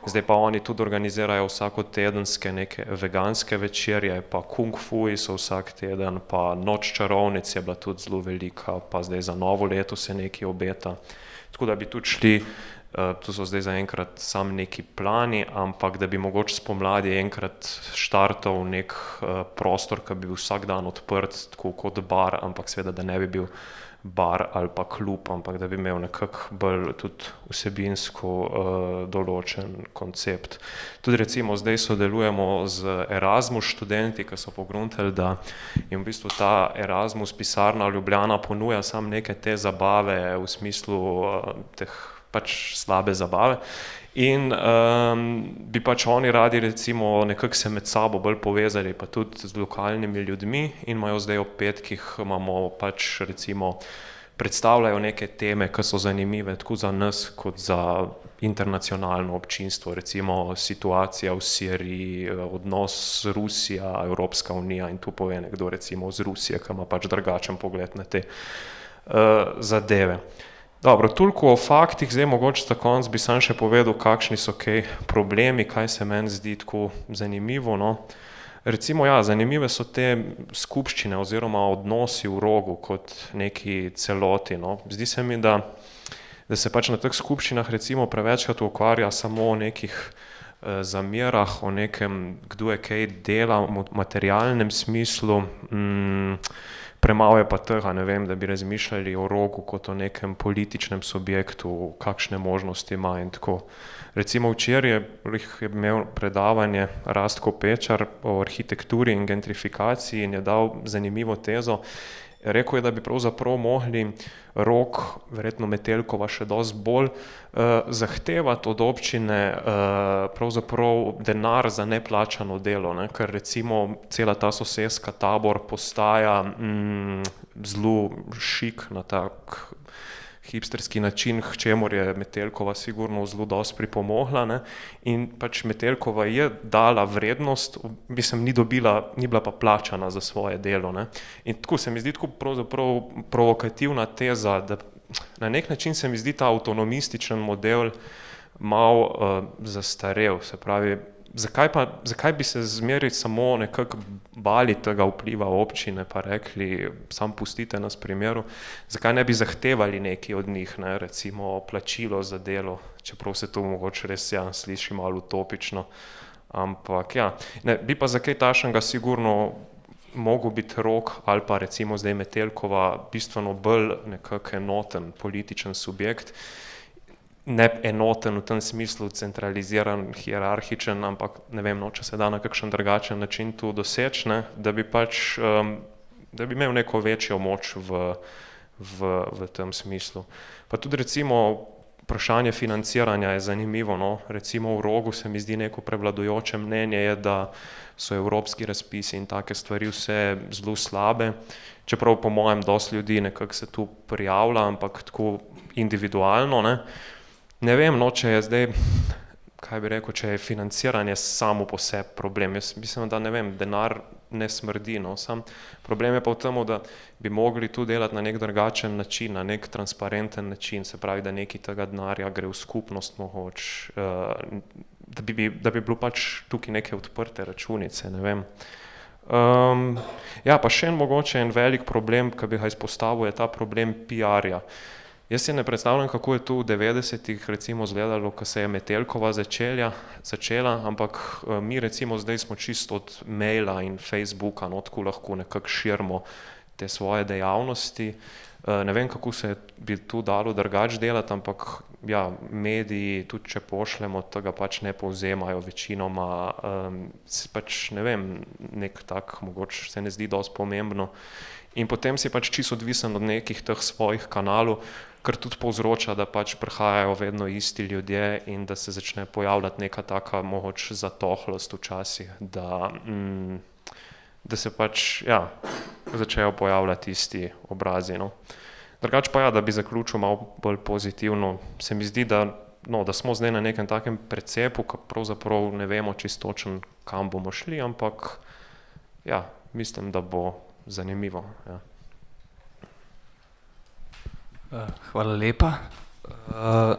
zdaj pa oni tudi organizirajo vsakotedenske neke veganske večerje, pa kung fuji so vsak teden, pa Noč čarovnic je bila tudi zelo velika, pa zdaj za novo leto se nekaj obeta, tako da bi tudi šli. To so zdaj zaenkrat sam neki plani, ampak da bi mogoče spomladi enkrat štartal nek prostor, ki bi bil vsak dan odprt, tako kot bar, ampak seveda, da ne bi bil bar ali pa klub, ampak da bi imel nekako bolj tudi vsebinsko določen koncept. Tudi recimo zdaj sodelujemo z Erasmus študenti, ki so pogruntali, da jim v bistvu ta Erasmus pisarna Ljubljana ponuja samo neke te zabave v smislu teh pač slabe zabave in bi pač oni radi recimo nekako se med sabo bolj povezali, pa tudi z lokalnimi ljudmi in imajo zdaj ob petkih, imamo pač recimo predstavljajo neke teme, ki so zanimive tako za nas, kot za internacionalno občinstvo, recimo situacija v Siriji, odnos Rusija, Evropska unija in tu pove nekdo recimo z Rusije, ki ima pač drugačen pogled na te zadeve. Dobro, toliko o faktih, zdaj mogoče za konec bi sam še povedal, kakšni so kaj problemi, kaj se meni zdi tako zanimivo, no. Recimo, ja, zanimive so te skupščine oziroma odnosi v Rogu kot neki celoti, no. Zdi se mi, da se pač na teh skupščinah recimo prevečkrat ukvarja samo o nekih zamerah, o nekem, kdo je kaj dela v materialnem smislu, premalo je pa tega, ne vem, da bi razmišljali o Rogu kot o nekem političnem subjektu, kakšne možnosti ima in tako. Recimo včeraj je imel predavanje Rastko Pečar o arhitekturi in gentrifikaciji in je dal zanimivo tezo. Rekel je, da bi pravzaprav mogli Rog, verjetno Metelkova še dosti bolj, zahtevati od občine pravzaprav denar za neplačano delo, ne? Ker recimo cela ta soseska Tabor postaja zelo šik na tak hipsterski način, k čemur je Metelkova sigurno zelo dosti pripomogla, ne? In pač Metelkova je dala vrednost, mislim, ni bila pa plačana za svoje delo, ne? In tako se mi zdi tako pravzaprav provokativna teza, da na nek način se mi zdi ta avtonomističen model malo zastarel, se pravi, zakaj bi se zmeri samo nekako bali tega vpliva občine pa rekli, sam pustite nas primeru, zakaj ne bi zahtevali nekaj od njih, ne, recimo plačilo za delo, čeprav se to mogoče res sliši malo utopično, ampak ja, ne, bi pa za kaj takšnega sigurno mogel biti Rog ali pa recimo zdaj Metelkova bistveno bolj nekako enoten političen subjekt, ne enoten v tem smislu, centraliziran, hierarhičen, ampak ne vem, no, če se da na kakšen drugačen način tu doseči, ne, da bi pač, da bi imel neko večjo moč v tem smislu. Pa tudi recimo vprašanje financiranja je zanimivo, no, recimo v Rogu se mi zdi neko prevladujoče mnenje je, da so evropski razpisi in take stvari vse zelo slabe, čeprav po mojem dosti ljudi nekako se tu prijavlja, ampak tako individualno, ne. Ne vem, no, če je zdaj, kaj bi rekel, če je financiranje samo po sebi problem. Jaz mislim, da ne vem, denar ne smrdi, no, sam problem je pa v tem, da bi mogli tu delati na nek drugačen način, na nek transparenten način, se pravi, da nekaj tega denarja gre v skupnost mogoče, da bi bilo pač tukaj neke odprte računice, ne vem. Ja, pa še mogoče en velik problem, ki bi ga izpostavil, je ta problem PR-ja. Jaz si ne predstavljam, kako je to v 90-ih recimo izgledalo, ko se je Metelkova začela, ampak mi recimo zdaj smo čisto od maila in Facebooka, no, tako lahko nekako širimo te svoje dejavnosti. Ne vem, kako se bi tu dalo drugače delati, ampak ja, mediji, tudi če pošljemo, tega pač ne povzemajo večinoma, pač ne vem, nek tak, mogoče se ne zdi dosti pomembno. In potem si pač čisto odvisen od nekih teh svojih kanalov, kar tudi povzroča, da pač prihajajo vedno isti ljudje in da se začne pojavljati neka taka mogoče zatohlost včasih, da se pač, ja, začnejo pojavljati isti obrazi, no. Drugače pa ja, da bi zaključil malo bolj pozitivno, se mi zdi, da smo zdaj na nekem takem precepu, ko pravzaprav ne vemo čisto točno, kam bomo šli, ampak ja, mislim, da bo zanimivo, ja. Hvala lepa.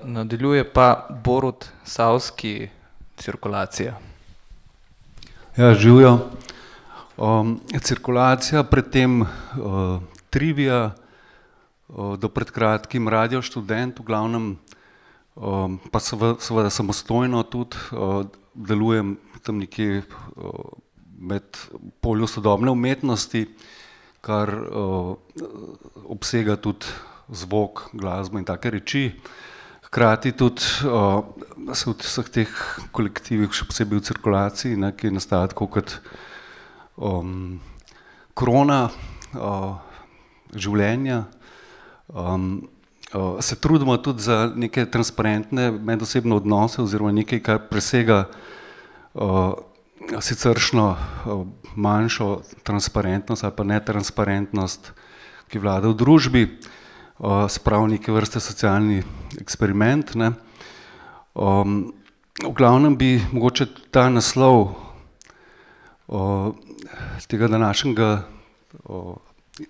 Nadaljuje pa Borut Savski, Cirkulacija. Ja, živijo. Cirkulacija, predtem Trivia, do pred kratkim Radio Študent, v glavnem pa seveda samostojno tudi delujem tam nekje med polju sodobne umetnosti, kar obsega tudi zvok, glasbo in take reči. Hkrati tudi se v vseh teh kolektivih, še posebej v Cirkulaciji, ki je nastala tako kot krona življenja, se trudimo tudi za neke transparentne medosebne odnose oziroma nekaj, kar presega siceršno manjšo transparentnost ali pa netransparentnost, ki vlada v družbi, se pravi neke vrste socialni eksperiment. V glavnem bi mogoče ta naslov tega današnjega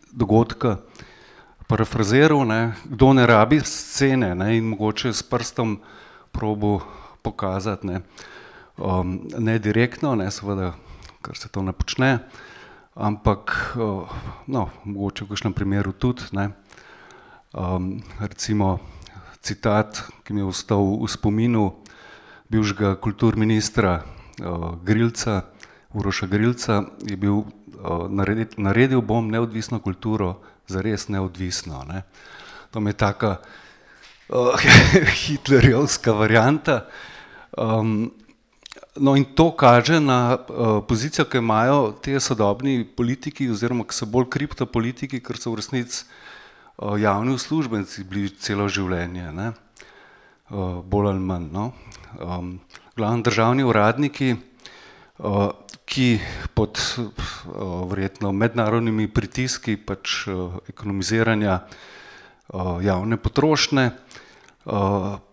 dogodka parafraziral, kdo ne rabi scene, in mogoče s prstom probo pokazati, ne direktno, seveda, ker se to ne počne, ampak mogoče v kakšnem primeru tudi, recimo citat, ki mi je ostal v spominu bivšega kulturministra Grilca, Uroša Grilca, je bil naredil bom neodvisno kulturo, zares neodvisno. To mi je taka hitlerjevska varianta. No in to kaže na pozicijo, ki imajo te sodobni politiki oziroma ki so bolj kriptopolitiki, ker so v resnici javni uslužbenci bili celo življenje, bolj ali manj. Glavni državni uradniki, ki pod verjetno mednarodnimi pritiski pač ekonomiziranja javne potrošnje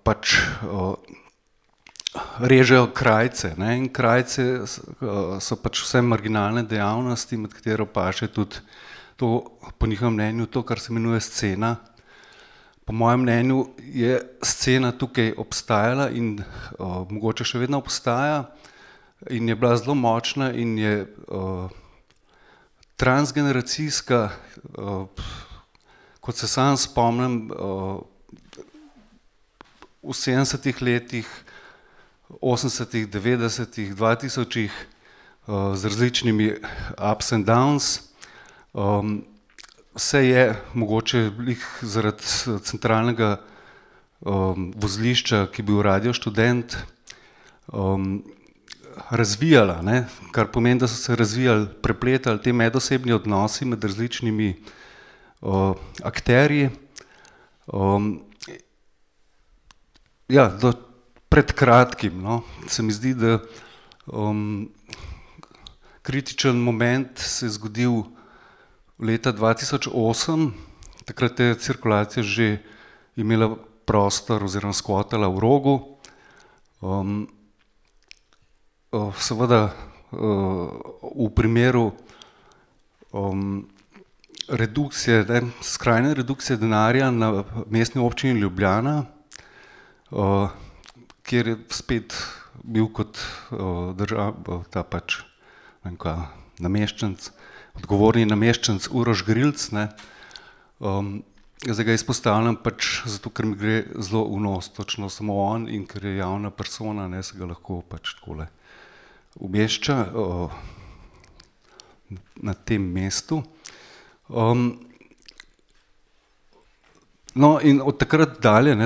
pač režejo krajce, in krajce so pač vse marginalne dejavnosti, med katero paše tudi to, po njihovem mnenju, to, kar se imenuje scena. Po mojem mnenju je scena tukaj obstajala in mogoče še vedno obstaja in je bila zelo močna in je transgeneracijska, kot se sam spomnim, v 70-ih letih, 80-ih, 90-ih, 2000-ih z različnimi ups and downs. Vse je mogoče zaradi centralnega vozlišča, ki je bil Radio Študent, razvijala, kar pomeni, da so se razvijali, prepletali te medosebni odnosi med različnimi akterji. Ja, pred kratkim se mi zdi, da kritičen moment se je zgodil leta 2008, takrat je Cirkulacija že imela prostor oziroma skvotala v Rogu. Seveda v primeru redukcije, skrajne redukcije denarja na mestni občini Ljubljana, kjer je spet bil kot ta pač nameščenec, odgovorni nameščenec Uroš Grilc. Zdaj ga izpostavljam pač zato, ker mi gre zelo v nos, točno samo on, in ker je javna persona, se ga lahko pač takole umešča na tem mestu. No in od takrat dalje,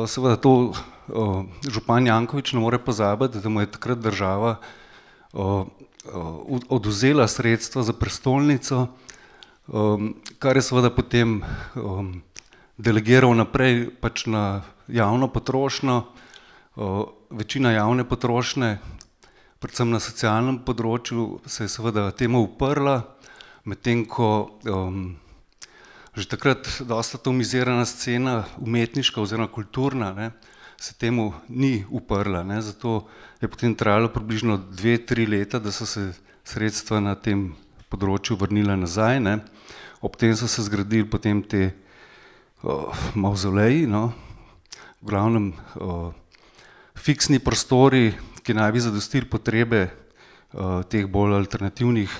seveda to župan Janković ne more pozabiti, da mu je takrat država odvzela sredstva za prestolnico, kar je seveda potem delegiral naprej pač na javno potrošnjo. Večina javne potrošnje, predvsem na socialnem področju, se je seveda temu uprla, medtem ko že takrat dosta atomizirana scena, umetniška oziroma kulturna, se temu ni uprla. Zato je potem trajalo približno 2-3 leta, da so se sredstva na tem področju vrnila nazaj. Ob tem so se zgradili potem te mavzoleji, no, v glavnem fiksni prostori, ki naj bi zadostili potrebe teh bolj alternativnih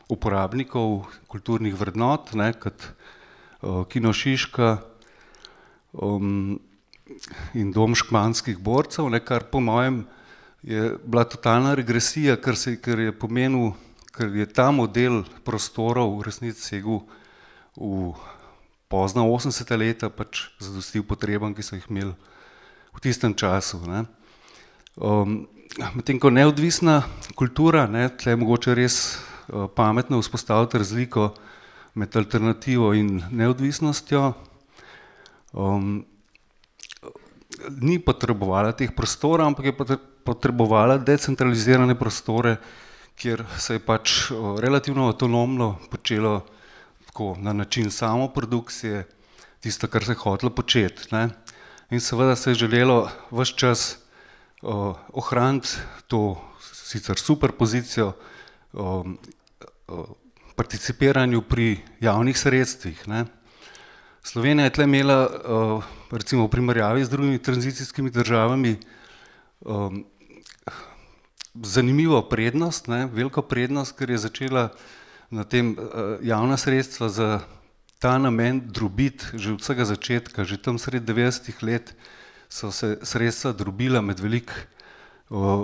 uporabnikov kulturnih vrednot, ne, kot Kino Šiška in Dom škmanskih borcev, ne, kar po mojem je bila totalna regresija, ker je pomenil, ker je ta model prostorov v resnici segel v pozna 80. leta, pač zadostil potrebam, ki so jih imeli v tistem času. Ne. Medtem ko neodvisna kultura, ne, tle je mogoče res pametno vzpostaviti razliko med alternativo in neodvisnostjo, ni potrebovala teh prostorov, ampak je potrebovala decentralizirane prostore, kjer se je pač relativno avtonomno počelo tako na način samoprodukcije tisto, kar se je hotelo početi, ne. In seveda se je želelo ves čas ohraniti to sicer super pozicijo participiranju pri javnih sredstvih, ne. Slovenija je tle imela recimo v primerjavi z drugimi tranzicijskimi državami zanimivo prednost, ne, veliko prednost, ker je začela na tem javna sredstva za ta namen drobiti že od vsega začetka, že tam sredi 90. let so se sredstva drobila med veliko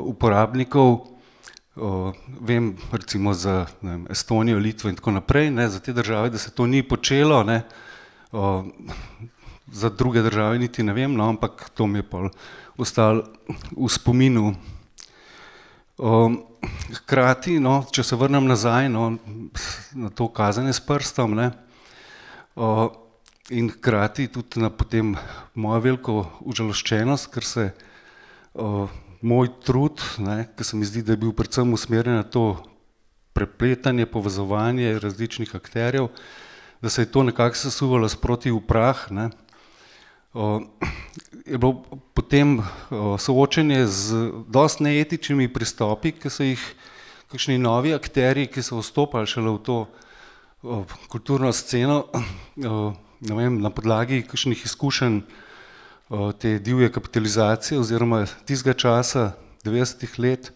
uporabnikov, vem recimo za Estonijo, Litvo in tako naprej, ne, za te države, da se to ni počelo, ne, za druge države niti ne vem, no, ampak to mi je pol ostalo v spominu. Hkrati, no, če se vrnem nazaj, no, na to kazanje s prstom, ne, in hkrati tudi na potem mojo veliko užaloščenost, ker se moj trud, ne, ki se mi zdi, da je bil predvsem usmerjen na to prepletanje, povezovanje različnih akterjev, da se je to nekako sesuvalo sproti v prah, ne, je bilo potem soočenje z dosti neetičnimi pristopi, ki so jih kakšni novi akterji, ki so vstopali šele v to kulturno sceno, ne vem, na podlagi kakšnih izkušenj te divje kapitalizacije oziroma tistega časa, 90. let,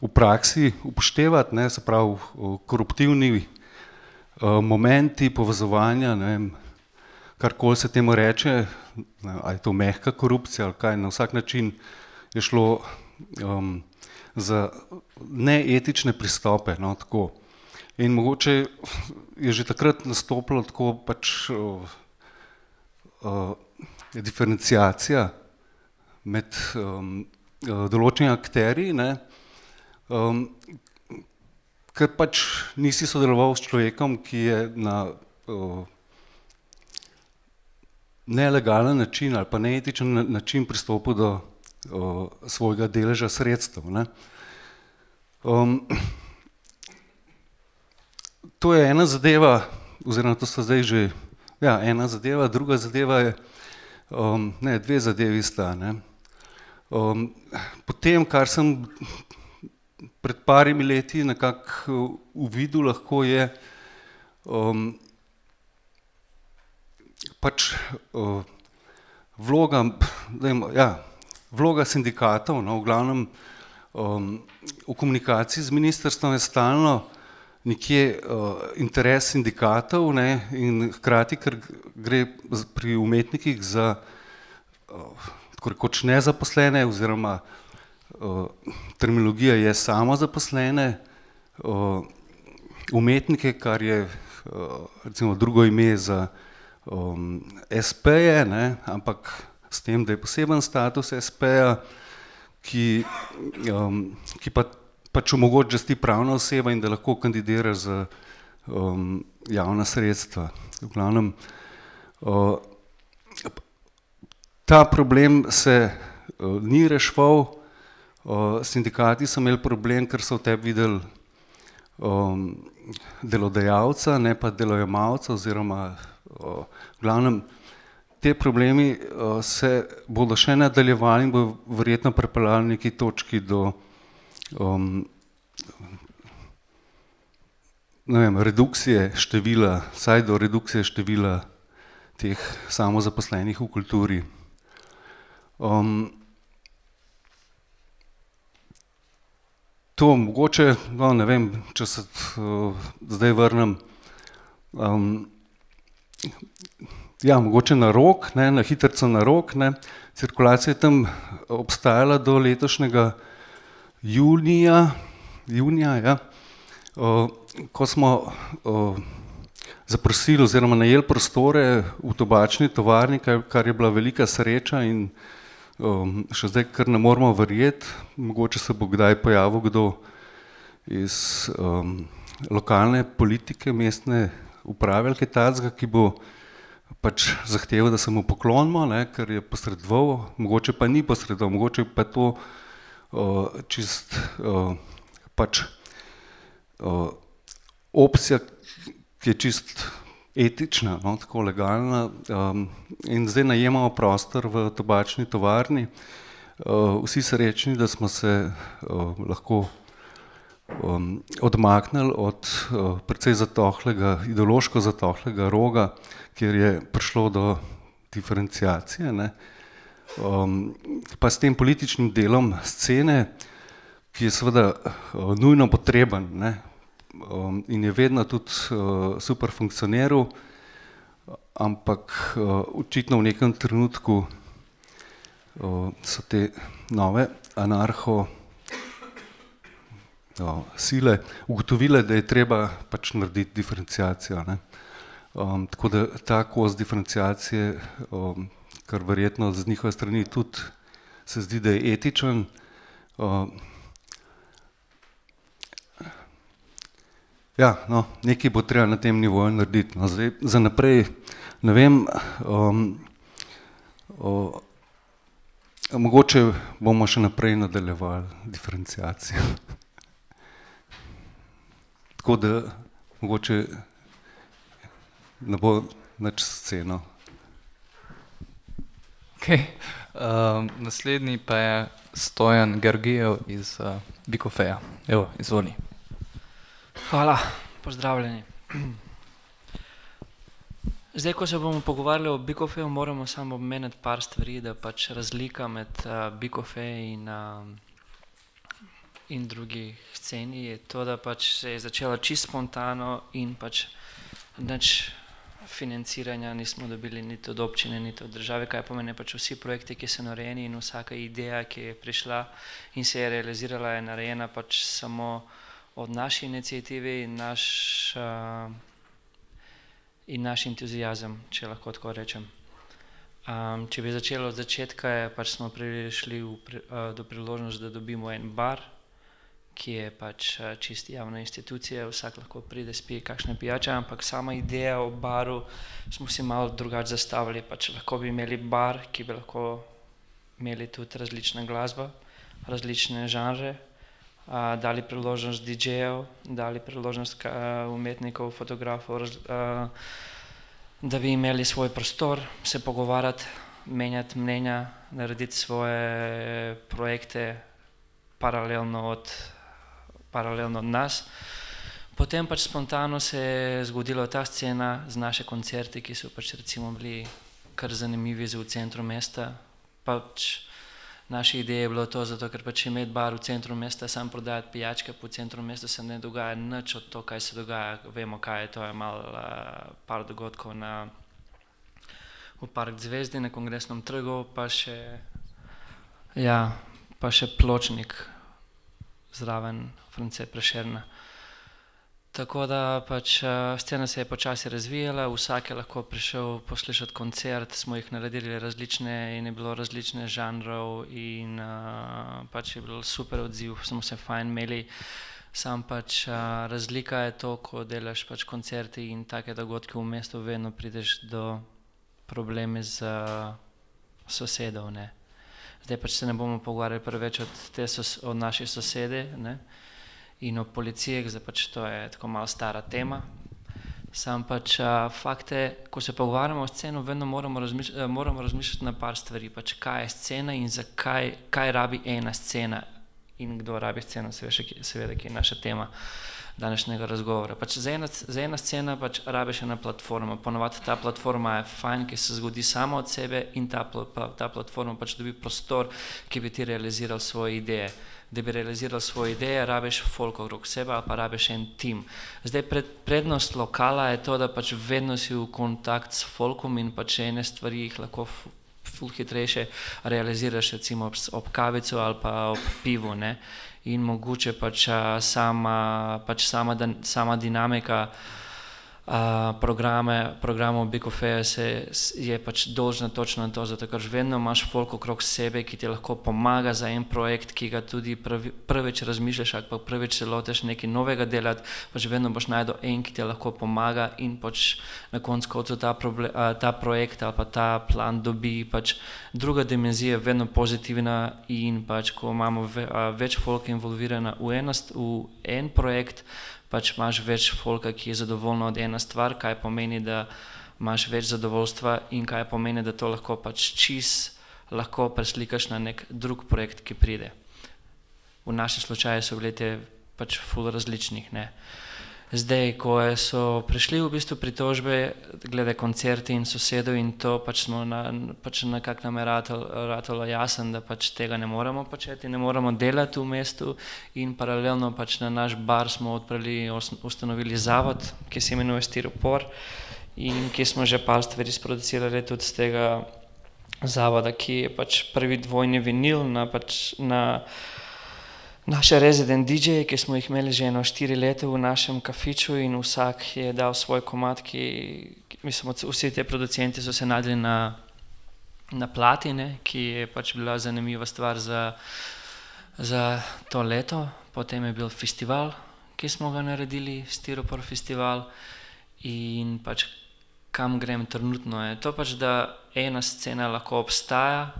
v praksi upoštevati, ne, se pravi koruptivni momenti povezovanja, ne vem, karkoli se temu reče, ali je to mehka korupcija ali kaj, na vsak način je šlo za neetične pristope, no, tako. In mogoče je že takrat nastopilo tako pač diferenciacija med določenimi akterji, ne, ker pač nisi sodeloval s človekom, ki je na nelegalen način ali pa neetičen način pristopil do svojega deleža sredstev, ne. To je ena zadeva, oziroma to so zdaj že, ja, ena zadeva, druga zadeva je, ne, dve zadevi sta, ne. Potem, kar sem pred parimi leti nekako uvidel, lahko je pač vloga, vloga sindikatov, no, v glavnem v komunikaciji z ministrstvom je stalno nekje interes sindikatov, ne, in hkrati, ker gre pri umetnikih za tako rekoč nezaposlene oziroma terminologija je samozaposlene umetnike, kar je recimo drugo ime za SP-je, ne, ampak s tem, da je poseben status SP-ja, ki pač omogoča, da si pravna oseba in da lahko kandidiraš za javna sredstva. V glavnem, ta problem se ni reševal, sindikati so imeli problem, ker so v tebi videli delodajalca, ne pa delojemalca, oziroma v glavnem te problemi se bodo še nadaljevali in bodo verjetno pripeljali neki točki do ne vem, redukcije števila, vsaj do redukcije števila teh samozaposlenih v kulturi. To mogoče, no ne vem, če se zdaj vrnem, ja, mogoče na Rog, ne, na hitrico na Rog, ne, cirkulacija je tam obstajala do letošnjega junija, ja, ko smo zaprosili oziroma najeli prostore v tobačni tovarni, kar je bila velika sreča in še zdaj kar ne moramo verjeti, mogoče se bo kdaj pojavil kdo iz lokalne politike, mestne uprave ali kaj takega, ki bo pač zahteval, da se mu poklonimo, ne, ker je posredoval, mogoče pa ni posredoval, mogoče pa to čist pač opcija, ki je čist etična, no, tako legalna, in zdaj najemamo prostor v tobačni tovarni. Vsi srečni, da smo se lahko odmaknili od precej zatohlega, ideološko zatohlega Roga, kjer je prišlo do diferenciacije, ne. Pa s tem političnim delom scene, ki je seveda nujno potreben, ne, in je vedno tudi super funkcioniral, ampak očitno v nekem trenutku so te nove anarho sile ugotovile, da je treba pač narediti diferenciacijo, ne. Tako da ta kos diferenciacije, kar verjetno z njihove strani tudi se zdi, da je etičen, ja, no, nekaj bo treba na tem nivoju narediti. No, zdaj, za naprej, ne vem, mogoče bomo še naprej nadaljevali diferenciacijo. Tako da, mogoče ne bo nič sceno. Okay. Naslednji pa je Stojan Georgijev iz Bikofeja. Evo, izvoli. Hvala, pozdravljeni. Zdaj, ko se bomo pogovarjali o Bikofeju, moramo samo omeniti par stvari, da pač razlika med Bikofej in drugih sceni je to, da pač se je začela čisto spontano in pač nič financiranja nismo dobili niti od občine, niti od države, kaj pomeni pač vsi projekti, ki so narejeni in vsaka ideja, ki je prišla in se je realizirala, je narejena pač samo od naše iniciative in naš entuzijazem, če lahko tako rečem. Če bi začeli od začetka, pač smo prišli do priložnosti, da dobimo en bar, ki je pač čisto javna institucija, vsak lahko pride, spije kakšne pijače, ampak sama ideja o baru smo si malo drugače zastavili, pač lahko bi imeli bar, ki bi lahko imeli tudi različna glasba, različne žanre, dali priložnost DJ-jev, dali priložnost umetnikov, fotografov, da bi imeli svoj prostor, se pogovarjati, menjati mnenja, narediti svoje projekte paralelno od nas. Potem pač spontano se je zgodila ta scena z naše koncerti, ki so pač recimo bili kar zanimivi v centru mesta. Pač naša ideja je bilo to, zato ker pač imeti bar v centru mesta, sam prodajati pijačke po centru mesta, se ne dogaja nič od to, kaj se dogaja. Vemo, kaj je to, je malo par dogodkov v Park Zvezdi, na Kongresnem trgu, pa še pločnik zraven France Prešerna. Tako da pač scena se je počasi razvijala, vsak je lahko prišel poslušati koncert, smo jih naredili različne in je bilo različne žanrov in pač je bil super odziv, smo se fajn imeli. Sam pač razlika je to, ko delaš pač koncerti in take dogodke v mestu, vedno prideš do probleme z sosedov, ne. Zdaj pač se ne bomo pogovarjali preveč od naših sosede, ne. In o policijah, zdaj pač to je tako malo stara tema. Sam pač fakte, ko se pogovarjamo o sceno, vedno moramo razmišljati na par stvari, pač kaj je scena in kaj rabi ena scena in kdo rabi sceno, seveda, ki je naša tema. današnjega razgovora. Pač za ena scena pač rabiš ena platforma, ponovadi ta platforma je fajn, ki se zgodi sama od sebe in ta platforma pač dobi prostor, ki bi ti realiziral svoje ideje. Da bi realiziral svoje ideje, rabiš folk okrog sebe ali pa rabiš en tim. Zdaj prednost lokala je to, da pač vedno si v kontakt s folkom in pač ene stvari jih lahko ful hitrejše realiziraš, recimo ob kavico ali pa ob pivu, ne. In mogoče pač sama dinamika programov Big Cafeja je pač dolžna točno na to, zato ker vedno imaš folk okrog sebe, ki ti lahko pomaga za en projekt, ki ga tudi prvič razmišljaš ali pa prvič se lotiš nekaj novega delati, pač vedno boš najdel en, ki ti lahko pomaga in pač na koncu ta projekt ali pa ta plan dobi pač druga dimenzija, vedno pozitivna in pač ko imamo več folka involvirana v en projekt, pač imaš več folka, ki je zadovoljno od ena stvar, kaj pomeni, da imaš več zadovoljstva in kaj pomeni, da to lahko pač lahko preslikaš na nek drug projekt, ki pride. V našem slučaju so bili te pač ful različnih, ne. Zdaj, ko so prišli v bistvu pritožbe glede koncerti in sosedov in to, pač smo nekako nam je ratalo jasen, da pač tega ne moramo početi, ne moramo delati v mestu in paralelno pač na naš bar smo ustanovili zavod, ki se imenuje Stiropor in ki smo že par stvari sproducirali tudi z tega zavoda, ki je pač prvi dvojni vinil na naše resident DJ, ki smo jih imeli že 4 leta v našem kafiču in vsak je dal svoj komad, vsi te producenti so se najdli na platine, ki je pač bila zanimiva stvar za to leto. Potem je bil festival, ki smo ga naredili, Stiropor festival in pač kam grem trenutno je to pač, da ena scena lahko obstaja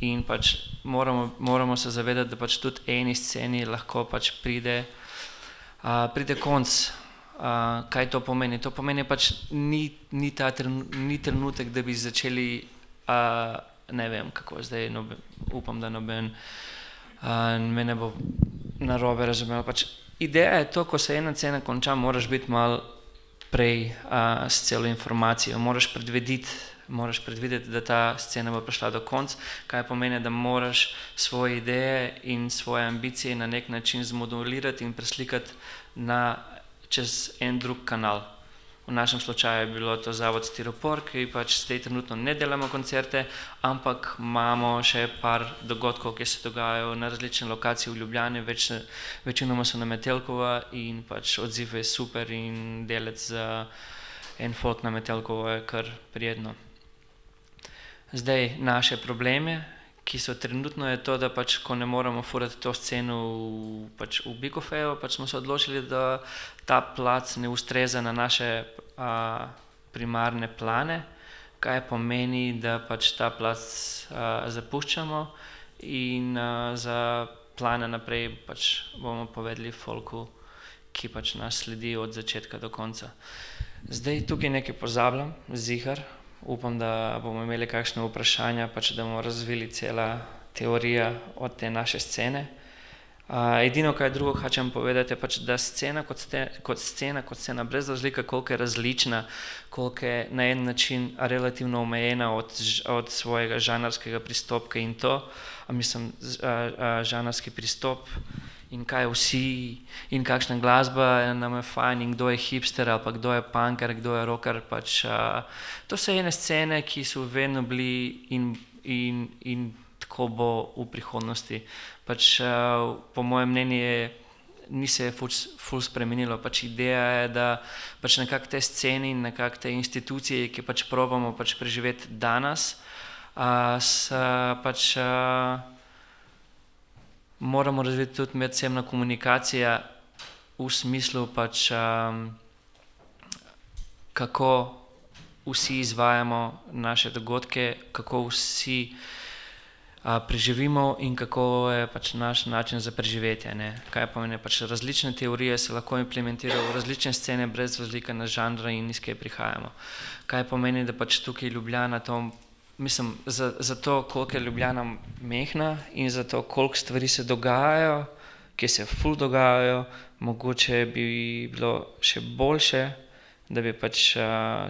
in pač moramo se zavedati, da pač tudi eni sceni lahko pač pride konc. Kaj to pomeni? To pomeni pač ni trenutek, da bi začeli, ne vem kako zdaj, upam, da noben me ne bo narobe razumel. Pač ideja je to, ko se ena scena konča, moraš biti malo prej s celo informacijo, moraš predvideti, da ta scena bo prišla do konca, kaj pomeni, da moraš svoje ideje in svoje ambicije na nek način zmodulirati in preslikati čez en drug kanal. V našem slučaju je bilo to zavod Stiropor, ki pač zdaj trenutno ne delamo koncerte, ampak imamo še par dogodkov, ki se dogajajo na različne lokacije v Ljubljani, večinoma so na Metelkova in pač odziv je super in delati za en folk na Metelkovo je kar prijetno. Zdaj, naše probleme, ki so trenutno je to, da pač ko ne moramo furati to sceno pač v Big Cafeju, pač smo se odločili, da ta plac ne ustreza na naše primarne plane, kaj pomeni, da pač ta plac zapuščamo in za plane naprej pač bomo povedali folku, ki pač nas sledi od začetka do konca. Zdaj, tukaj nekaj pozabljam, zihar. Upam, da bomo imeli kakšne vprašanja, pač da bomo razvili cela teorija od te naše scene. Edino, kaj drugo hočem povedati, je pač, da scena kot scena, brez razlika, koliko je različna, koliko je na en način relativno omejena od svojega žanrskega pristopka in to, žanrski pristop in kaj vsi in kakšna glasba nam je fajn in kdo je hipster ali pa kdo je punker, kdo je rocker, pač to so ene scene, ki so vedno bili in tako bo v prihodnosti. Pač po mojem mnenju ni se ful spremenilo, pač ideja je, da pač nekako te scene in nekako te institucije, ki pač probamo pač preživeti danes, pač moramo razviti tudi medsebna komunikacija v smislu pač kako vsi izvajamo naše dogodke, kako vsi preživimo in kako je pač naš način za preživetje, ne. Kaj pomeni, pač različne teorije se lahko implementirajo v različne scene brez razlike na žanra in iz kje prihajamo. Kaj pomeni, da pač tukaj Ljubljana to, mislim, za to, koliko je Ljubljana mehna in za to, koliko stvari se dogajajo, ki se ful dogajajo, mogoče bi bilo še boljše, da bi pač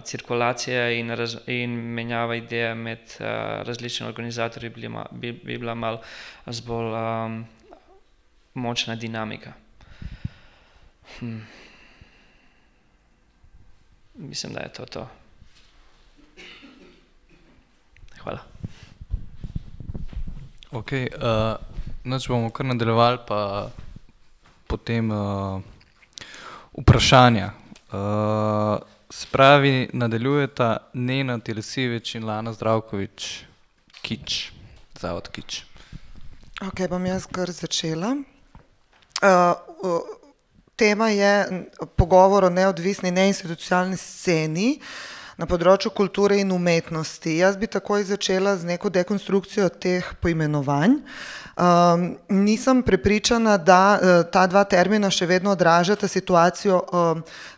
cirkulacija in menjava ideje med različnimi organizatorji bi bila malo bolj močna dinamika. Mislim, da je to. Hvala. Ok, noč bomo kar nadaljevali, pa potem vprašanja. Spravi nadaljujeta Nena Telesijevič in Lana Zdravkovič, Kič, Zavod Kič. Ok, bom jaz kar začela. Tema je pogovor o neodvisni neinstitucionalni sceni na področju kulture in umetnosti. Jaz bi takoj začela z neko dekonstrukcijo teh poimenovanj. Nisem prepričana, da ta dva termina še vedno odražata situacijo,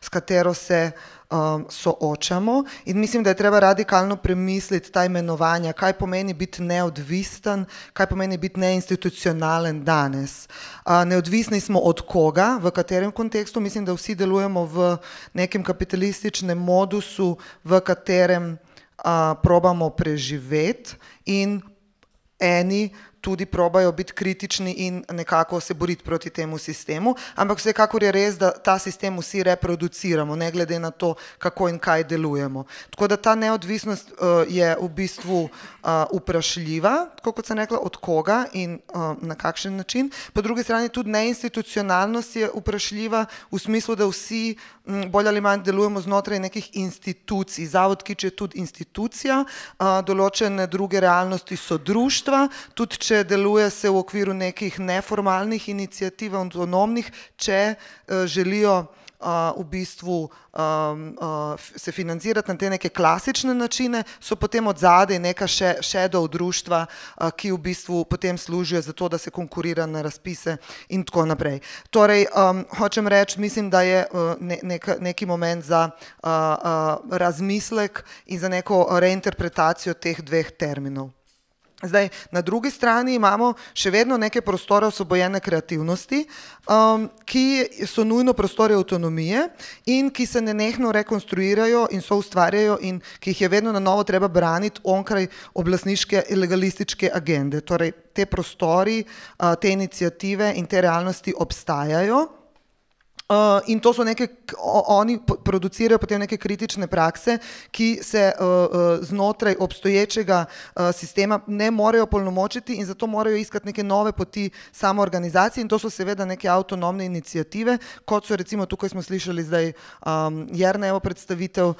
s katero se soočamo, in mislim, da je treba radikalno premisliti ta imenovanja, kaj pomeni biti neodvisten, kaj pomeni biti neinstitucionalen danes. Neodvisni smo od koga, v katerem kontekstu? Mislim, da vsi delujemo v nekem kapitalističnem modusu, v katerem probamo preživeti, in eni tudi probajo biti kritični in nekako se boriti proti temu sistemu, ampak vsekakor je res, da ta sistem vsi reproduciramo, ne glede na to, kako in kaj delujemo. Tako da ta neodvisnost je v bistvu vprašljiva, tako kot sem rekla, od koga in na kakšen način. Po drugi strani tudi neinstitucionalnost je vprašljiva v smislu, da vsi bolj ali manj delujemo znotraj nekih institucij. Zavod Kič je tudi institucija, določene druge realnosti so društva, tudi če deluje se v okviru nekih neformalnih iniciativ, avtonomnih, če želijo v bistvu se financirati na te neke klasične načine, so potem od zadaj neka shadow društva, ki v bistvu potem služijo za to, da se konkurira na razpise in tako naprej. Torej, hočem reči, mislim, da je neki moment za razmislek in za neko reinterpretacijo teh dveh terminov. Zdaj, na drugi strani imamo še vedno neke prostore osvobojene kreativnosti, ki so nujno prostore avtonomije in ki se nenehno rekonstruirajo in soustvarjajo in ki jih je vedno na novo treba braniti onkraj oblastniške legalističke agende. Torej, te prostori, te iniciative in te realnosti obstajajo. In to so neke, oni producirajo potem neke kritične prakse, ki se znotraj obstoječega sistema ne morejo polnomočiti in zato morajo iskati neke nove poti samoorganizacije, in to so seveda neke avtonomne iniciative, kot so recimo tukaj smo slišali zdaj Jernejevo predstavitev,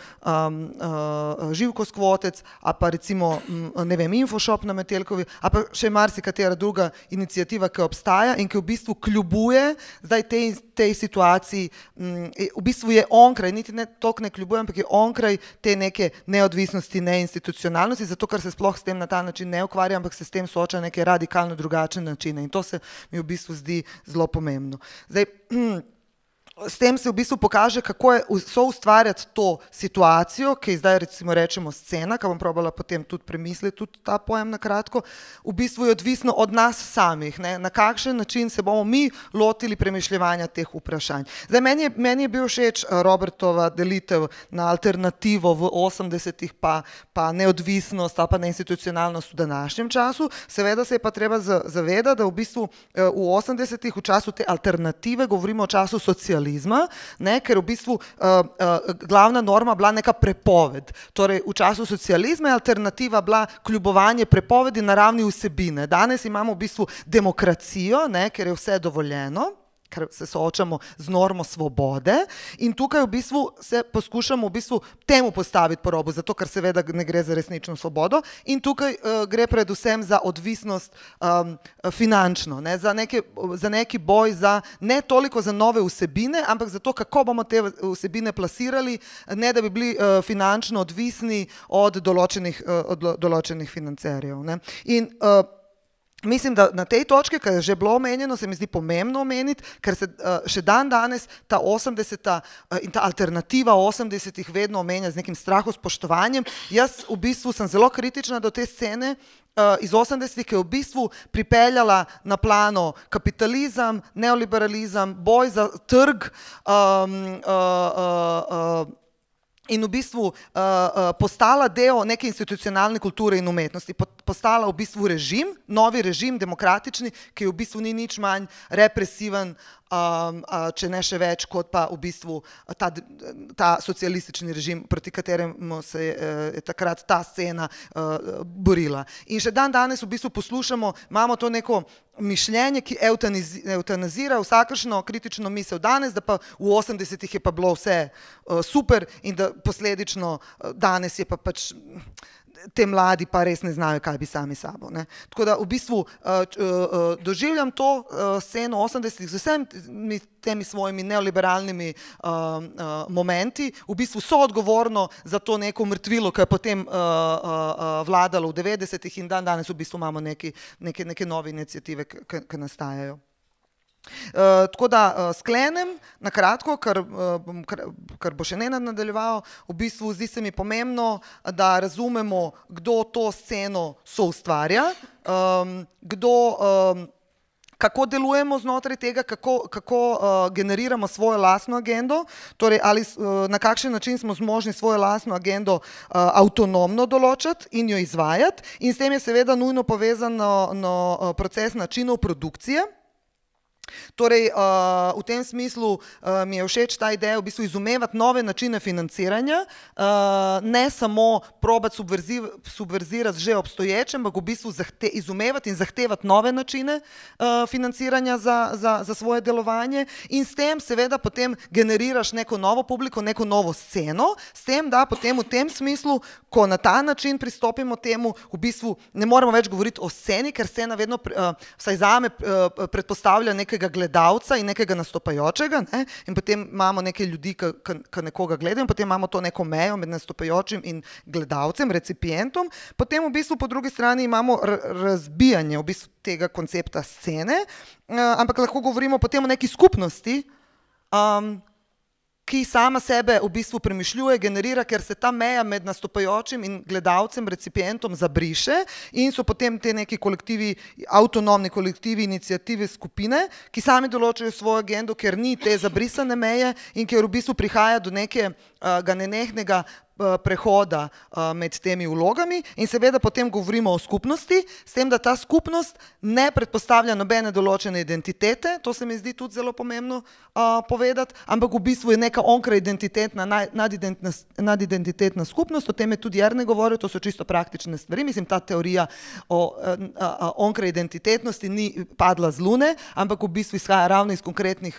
Živko Skvotec, a pa recimo, ne vem, Infoshop na Metelkovi, a pa še marsikatera druga iniciativa, ki obstaja in ki v bistvu kljubuje zdaj tej situaciji. V bistvu je onkraj, niti ne toliko ne kljubuje, ampak je onkraj te neke neodvisnosti, neinstitucionalnosti, zato ker se sploh s tem na ta način ne ukvarja, ampak se s tem sooča neke radikalno drugačne načine, in to se mi v bistvu zdi zelo pomembno. Zdaj, s tem se v bistvu pokaže, kako je soustvarjati to situacijo, ki zdaj recimo rečemo scena, ki bom probala potem tudi premisliti, tudi ta pojem na kratko, v bistvu je odvisno od nas samih, ne? Na kakšen način se bomo mi lotili premišljevanja teh vprašanj. Zdaj, meni je bil všeč Robertova delitev na alternativo v 80-ih, pa neodvisnost ali pa neinstitucionalnost v današnjem času. Seveda se je pa treba zavedati, da v bistvu v 80-ih, v času te alternative, govorimo o času socializma, ne, ker v bistvu glavna norma bila neka prepoved. Torej, v času socializma je alternativa bila kljubovanje prepovedi na ravni vsebine. Danes imamo v bistvu demokracijo, ne, ker je vse dovoljeno, ker se soočamo z normo svobode, in tukaj v bistvu se poskušamo v bistvu temu postaviti po robu, zato ker seveda ne gre za resnično svobodo, in tukaj gre predvsem za odvisnost finančno, ne, za neki boj, ne toliko za nove vsebine, ampak za to, kako bomo te vsebine plasirali, ne da bi bili finančno odvisni od določenih financerjev, ne. In mislim, da na tej točki, kar je že bilo omenjeno, se mi zdi pomembno omeniti, ker se še dan danes ta 80. In ta alternativa 80. vedno omenja z nekim strahospoštovanjem. Jaz v bistvu sem zelo kritična do te scene iz 80. ki je v bistvu pripeljala na plano kapitalizem, neoliberalizem, boj za trg, in v bistvu postala del neke institucionalne kulture in umetnosti, postala v bistvu režim, novi režim, demokratični, ki v bistvu ni nič manj represiven, če ne še več, kot pa v bistvu ta socialistični režim, proti kateremu se je takrat ta scena borila. In še dan danes v bistvu poslušamo, imamo to neko mišljenje, ki eutanazira vsakršno kritično misel danes, da pa v 80-ih je pa bilo vse super in da posledično danes je pa pač te mladi pa res ne znajo, kaj bi sami sabo. Ne. Tako da v bistvu doživljam to sceno 80-ih z vsemi temi svojimi neoliberalnimi momenti, v bistvu so odgovorno za to neko mrtvilo, ki je potem vladalo v 90-ih in danes v bistvu imamo neke nove iniciative, ki nastajajo. Tako da sklenem na kratko, ker bo še Nenad nadaljeval, v bistvu zdi se mi pomembno, da razumemo, kdo to sceno soustvarja, kako delujemo znotraj tega, kako generiramo svojo lastno agendo, torej ali na kakšen način smo zmožni svojo lastno agendo avtonomno določati in jo izvajati, in s tem je seveda nujno povezan proces načinov produkcije. Torej, v tem smislu mi je všeč ta ideja v bistvu izumevati nove načine financiranja, ne samo probati subverzirati že obstoječe, ampak v bistvu izumevati in zahtevati nove načine financiranja za svoje delovanje in s tem seveda potem generiraš neko novo publiko, neko novo sceno, s tem, da potem v tem smislu, ko na ta način pristopimo temu, v bistvu ne moremo več govoriti o sceni, ker scena vedno, vsaj zame, predpostavlja nekega gledalca in nekega nastopajočega, ne? In potem imamo neke ljudi, ki nekoga gledajo, in potem imamo to neko mejo med nastopajočim in gledalcem, recipientom, potem v bistvu po drugi strani imamo razbijanje v bistvu tega koncepta scene, ampak lahko govorimo potem o neki skupnosti, ki sama sebe v bistvu premišljuje, generira, ker se ta meja med nastopajočim in gledalcem, recipientom zabriše in so potem te neki kolektivi, avtonomni kolektivi, iniciative, skupine, ki sami določajo svojo agendo, ker ni te zabrisane meje in ker v bistvu prihaja do nekega nenehnega prehoda med temi vlogami in seveda potem govorimo o skupnosti, s tem, da ta skupnost ne predpostavlja nobene določene identitete, to se mi zdi tudi zelo pomembno povedati, ampak v bistvu je neka onkraidentitetna, nadidentitetna skupnost, o tem je tudi Jernej govoril, to so čisto praktične stvari, mislim, ta teorija o onkraidentitetnosti ni padla z lune, ampak v bistvu izhaja ravno iz konkretnih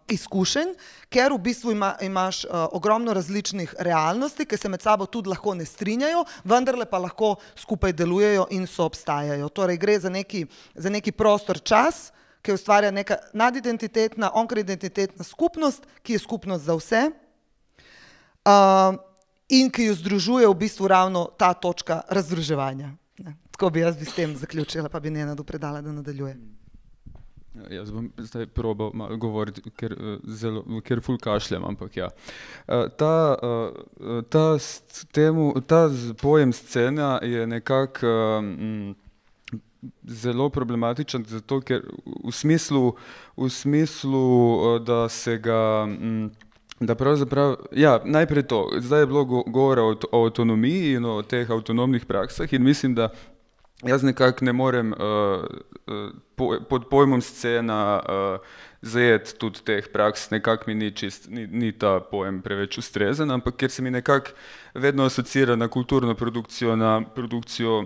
izkušenj, ker v bistvu imaš ogromno različnih realnosti, ki se med sabo tudi lahko ne strinjajo, vendarle pa lahko skupaj delujejo in soobstajajo. Torej gre za neki prostor čas, ki ustvarja neka nadidentitetna, onkraidentitetna skupnost, ki je skupnost za vse in ki jo združuje v bistvu ravno ta točka razdruževanja. Tako bi jaz s tem zaključila, pa bi Nenadu predala, da nadaljuje. Jaz bom zdaj probal malo govoriti, ker ful kašljam, ampak ja. Ta pojem scena je nekako zelo problematičen, zato ker v smislu, da se ga, da pravzaprav, ja, najprej to, zdaj je bilo govora o avtonomiji in o teh avtonomnih praksah in mislim, da jaz nekako ne morem pod pojmom scena zajeti tudi teh praks, nekako mi ni ta pojem preveč ustrezen, ampak ker se mi nekako vedno asocira na kulturno produkcijo, na produkcijo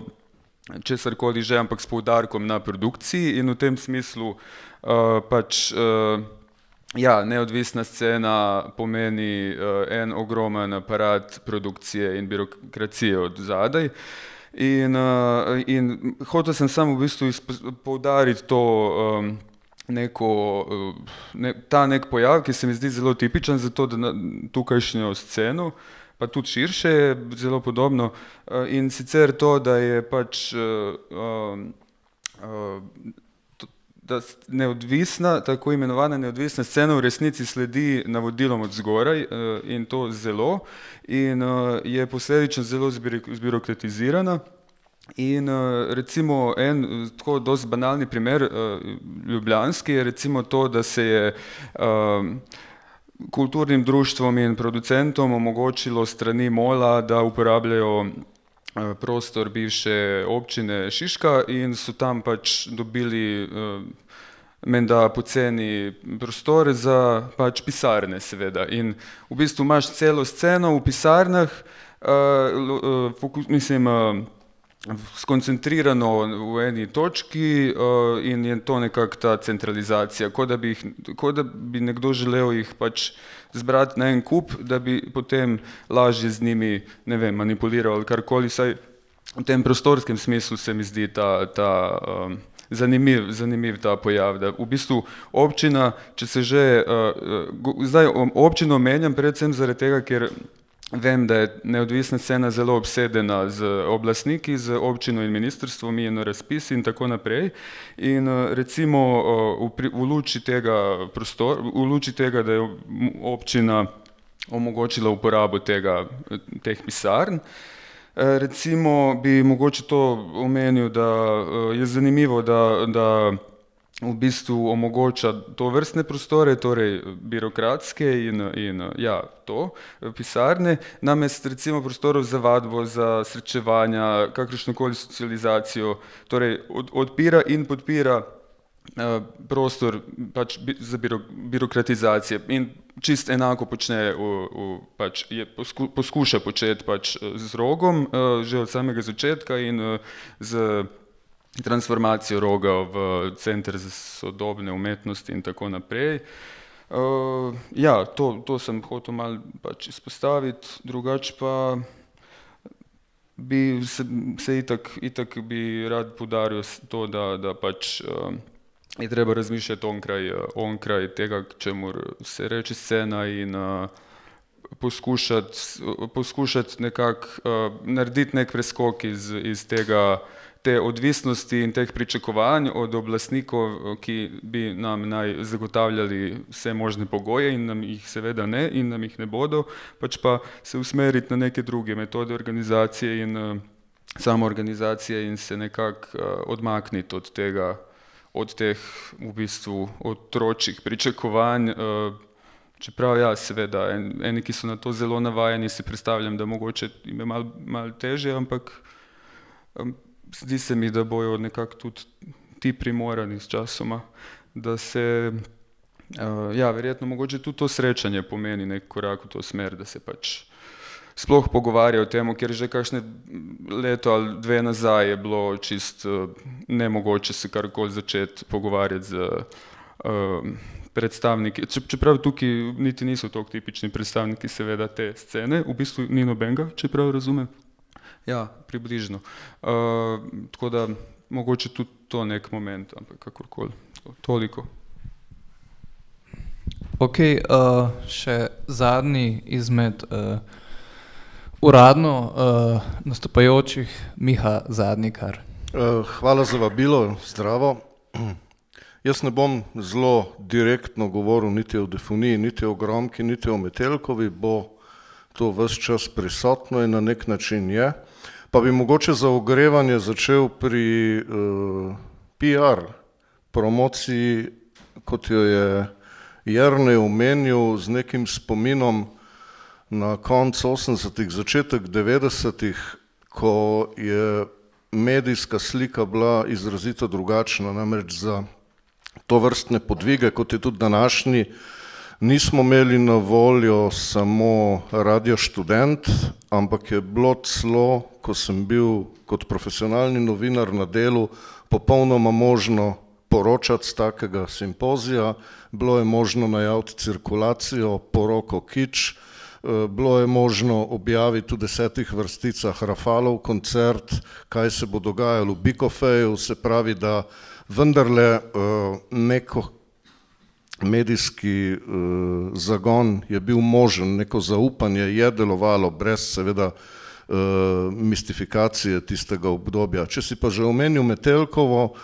česarkoli že, ampak s poudarkom na produkciji in v tem smislu pač ja, neodvisna scena pomeni en ogromen aparat produkcije in birokracije od zadaj. In hotel sem samo v bistvu poudariti to ta nek pojav, ki se mi zdi zelo tipičen za to, da tukajšnjo sceno, pa tudi širše je zelo podobno, in sicer to, da je pač da neodvisna, tako imenovana neodvisna scena v resnici sledi navodilom od zgoraj in to zelo in je posledično zelo zbirokratizirana. In recimo en tako dosti banalni primer ljubljanski je recimo to, da se je kulturnim društvom in producentom omogočilo strani MOL-a, da uporabljajo prostor bivše občine Šiška in so tam pač dobili menda poceni prostore za pač pisarne seveda. In v bistvu imaš celo sceno v pisarnah, skoncentrirano v eni točki in je to nekako ta centralizacija, kot da bi nekdo želel jih pač zbrati na en kup, da bi potem lažje z njimi, ne vem, manipuliral ali karkoli, saj v tem prostorskem smislu se mi zdi zanimiv ta pojav, da v bistvu občina, če se že, zdaj občino omenjam predvsem zaradi tega, ker vem, da je neodvisna scena zelo obsedena z oblastniki, z občino in ministrstvom in razpisi in tako naprej. In recimo v luči tega, da je občina omogočila uporabo teh pisarn, recimo bi mogoče to omenil, da je zanimivo, da v bistvu omogoča to vrstne prostore, torej birokratske in pisarne, namest recimo prostorov za vadbo, za srečevanja, kakršnokoli socializacijo, torej odpira in podpira prostor pač za birokratizacije in čist enako počne, poskuša početi pač z Rogom že od samega začetka in z transformacijo Roga v center za sodobne umetnosti in tako naprej. To sem hotel malo pač izpostaviti, drugače pa bi se itak bi rad poudaril to, da pač je treba razmišljati onkraj tega, čemur se reče scena in poskušati nekako narediti nek preskok iz te odvisnosti in teh pričakovanj od oblastnikov, ki bi nam naj zagotavljali vse možne pogoje in nam jih seveda ne in nam jih ne bodo, pač pa se usmeriti na neke druge metode organizacije in samoorganizacije in se nekako odmakniti od teh v bistvu otročjih pričakovanj. Čeprav seveda, eni, ki so na to zelo navajeni, si predstavljam, da mogoče jim je malo težje, ampak zdi se mi, da bojo nekako tudi ti primorani s časoma, da se, verjetno mogoče tudi to srečanje pomeni nek korak v to smer, da se pač sploh pogovarja o tem, ker že kakšne leto ali dve nazaj je bilo čist nemogoče se karkoli začeti pogovarjati z predstavniki, čeprav tukaj niti niso toliko tipični predstavniki seveda te scene, v bistvu ni nobenega, čeprav razumem. Ja, približno. Tako da mogoče tudi to nek moment, ampak kakorkoli. Toliko. Ok, še zadnji izmed uradno nastopajočih, Miha Zadnikar. Hvala za vabilo, zdravo. Jaz ne bom zelo direktno govoril niti o defoniji, niti o Gromki, niti o Metelkovi, bo to ves čas prisotno in na nek način je. Pa bi mogoče za ogrevanje začel pri PR promociji, kot jo je Jernej omenil, z nekim spominom na konc 80-ih, začetek 90-ih, ko je medijska slika bila izrazito drugačna, namreč za to vrstne podvige, kot je tudi današnji, nismo imeli na voljo samo Radio Študent, ampak je bilo celo, ko sem bil kot profesionalni novinar na delu, popolnoma možno poročati z takega simpozija, bilo je možno najaviti cirkulacijo, poroko Kič, bilo je možno objaviti v 10 vrsticah Rafalov koncert, kaj se bo dogajalo v Bikofeju, se pravi, da vendarle neko medijski zagon je bil možen, neko zaupanje je delovalo brez seveda mistifikacije tistega obdobja. Če si pa že omenil Metelkovo,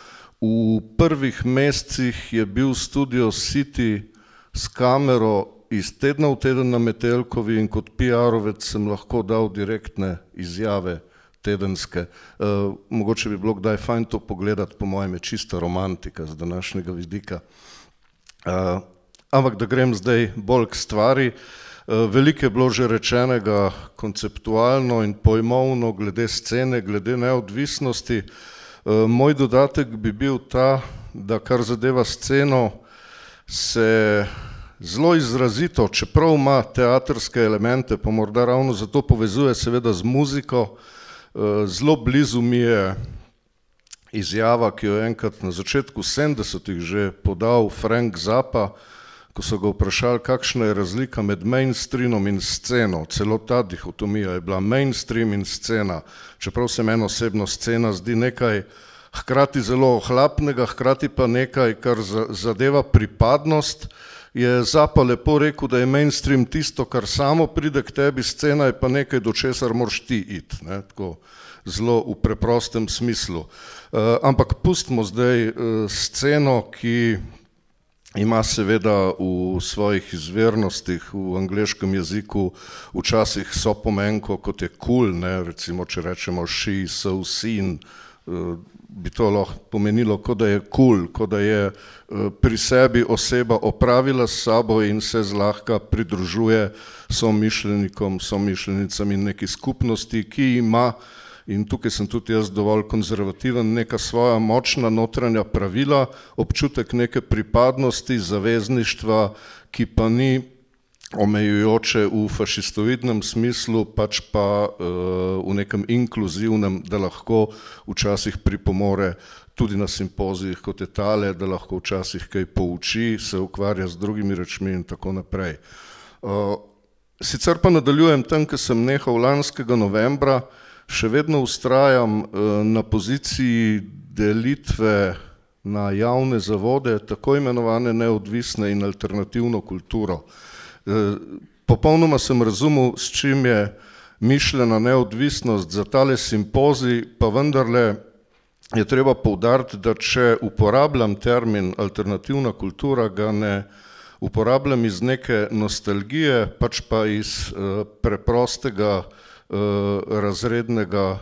V prvih mesecih je bil Studio City s kamero iz tedna v teden na Metelkovi in kot PR-ovec sem lahko dal direktne izjave tedenske. Mogoče bi bilo kdaj fajn to pogledati, po mojem je čista romantika z današnjega vidika. Ampak da grem zdaj bolj k stvari. Veliko je bilo že rečenega konceptualno in pojmovno glede scene, glede neodvisnosti. Moj dodatek bi bil ta, da kar zadeva sceno, se zelo izrazito, čeprav ima teatrske elemente, pa morda ravno zato povezuje seveda z muziko, zelo blizu mi je izjava, ki jo je enkrat na začetku 70-ih že podal Frank Zappa, ko so ga vprašali, kakšna je razlika med mainstreamom in sceno. Celo ta dihotomija je bila mainstream in scena. Čeprav se meni osebno scena zdi nekaj hkrati zelo ohlapnega, hkrati pa nekaj, kar zadeva pripadnost, je Zappa lepo rekel, da je mainstream tisto, kar samo pride k tebi, scena je pa nekaj, do česar moraš ti iti. Tako zelo v preprostem smislu. Ampak pustimo zdaj sceno, ki ima seveda v svojih izvirnostih v angleškem jeziku včasih sopomenko, kot je cool, recimo če rečemo she, so, seen, bi to lahko pomenilo, kot da je cool, kot da je pri sebi oseba opravila s sabo in se zlahka pridružuje somišljenikom, somišljenicam in neki skupnosti, ki ima, in tukaj sem tudi jaz dovolj konzervativen, neka svoja močna notranja pravila, občutek neke pripadnosti, zavezništva, ki pa ni omejujoče v fašistoidnem smislu, pač pa v nekem inkluzivnem, da lahko včasih pripomore tudi na simpozijih kot je tale, da lahko včasih kaj pouči, se ukvarja z drugimi rečmi in tako naprej. Sicer pa nadaljujem tam, ko sem nehal lanskega novembra, še vedno vztrajam na poziciji delitve na javne zavode, tako imenovane neodvisne in alternativno kulturo. Popolnoma sem razumel, s čim je mišljena neodvisnost za tale simpozij, pa vendarle je treba poudariti, da če uporabljam termin alternativna kultura, ga ne uporabljam iz neke nostalgije, pač pa iz preprostega razrednega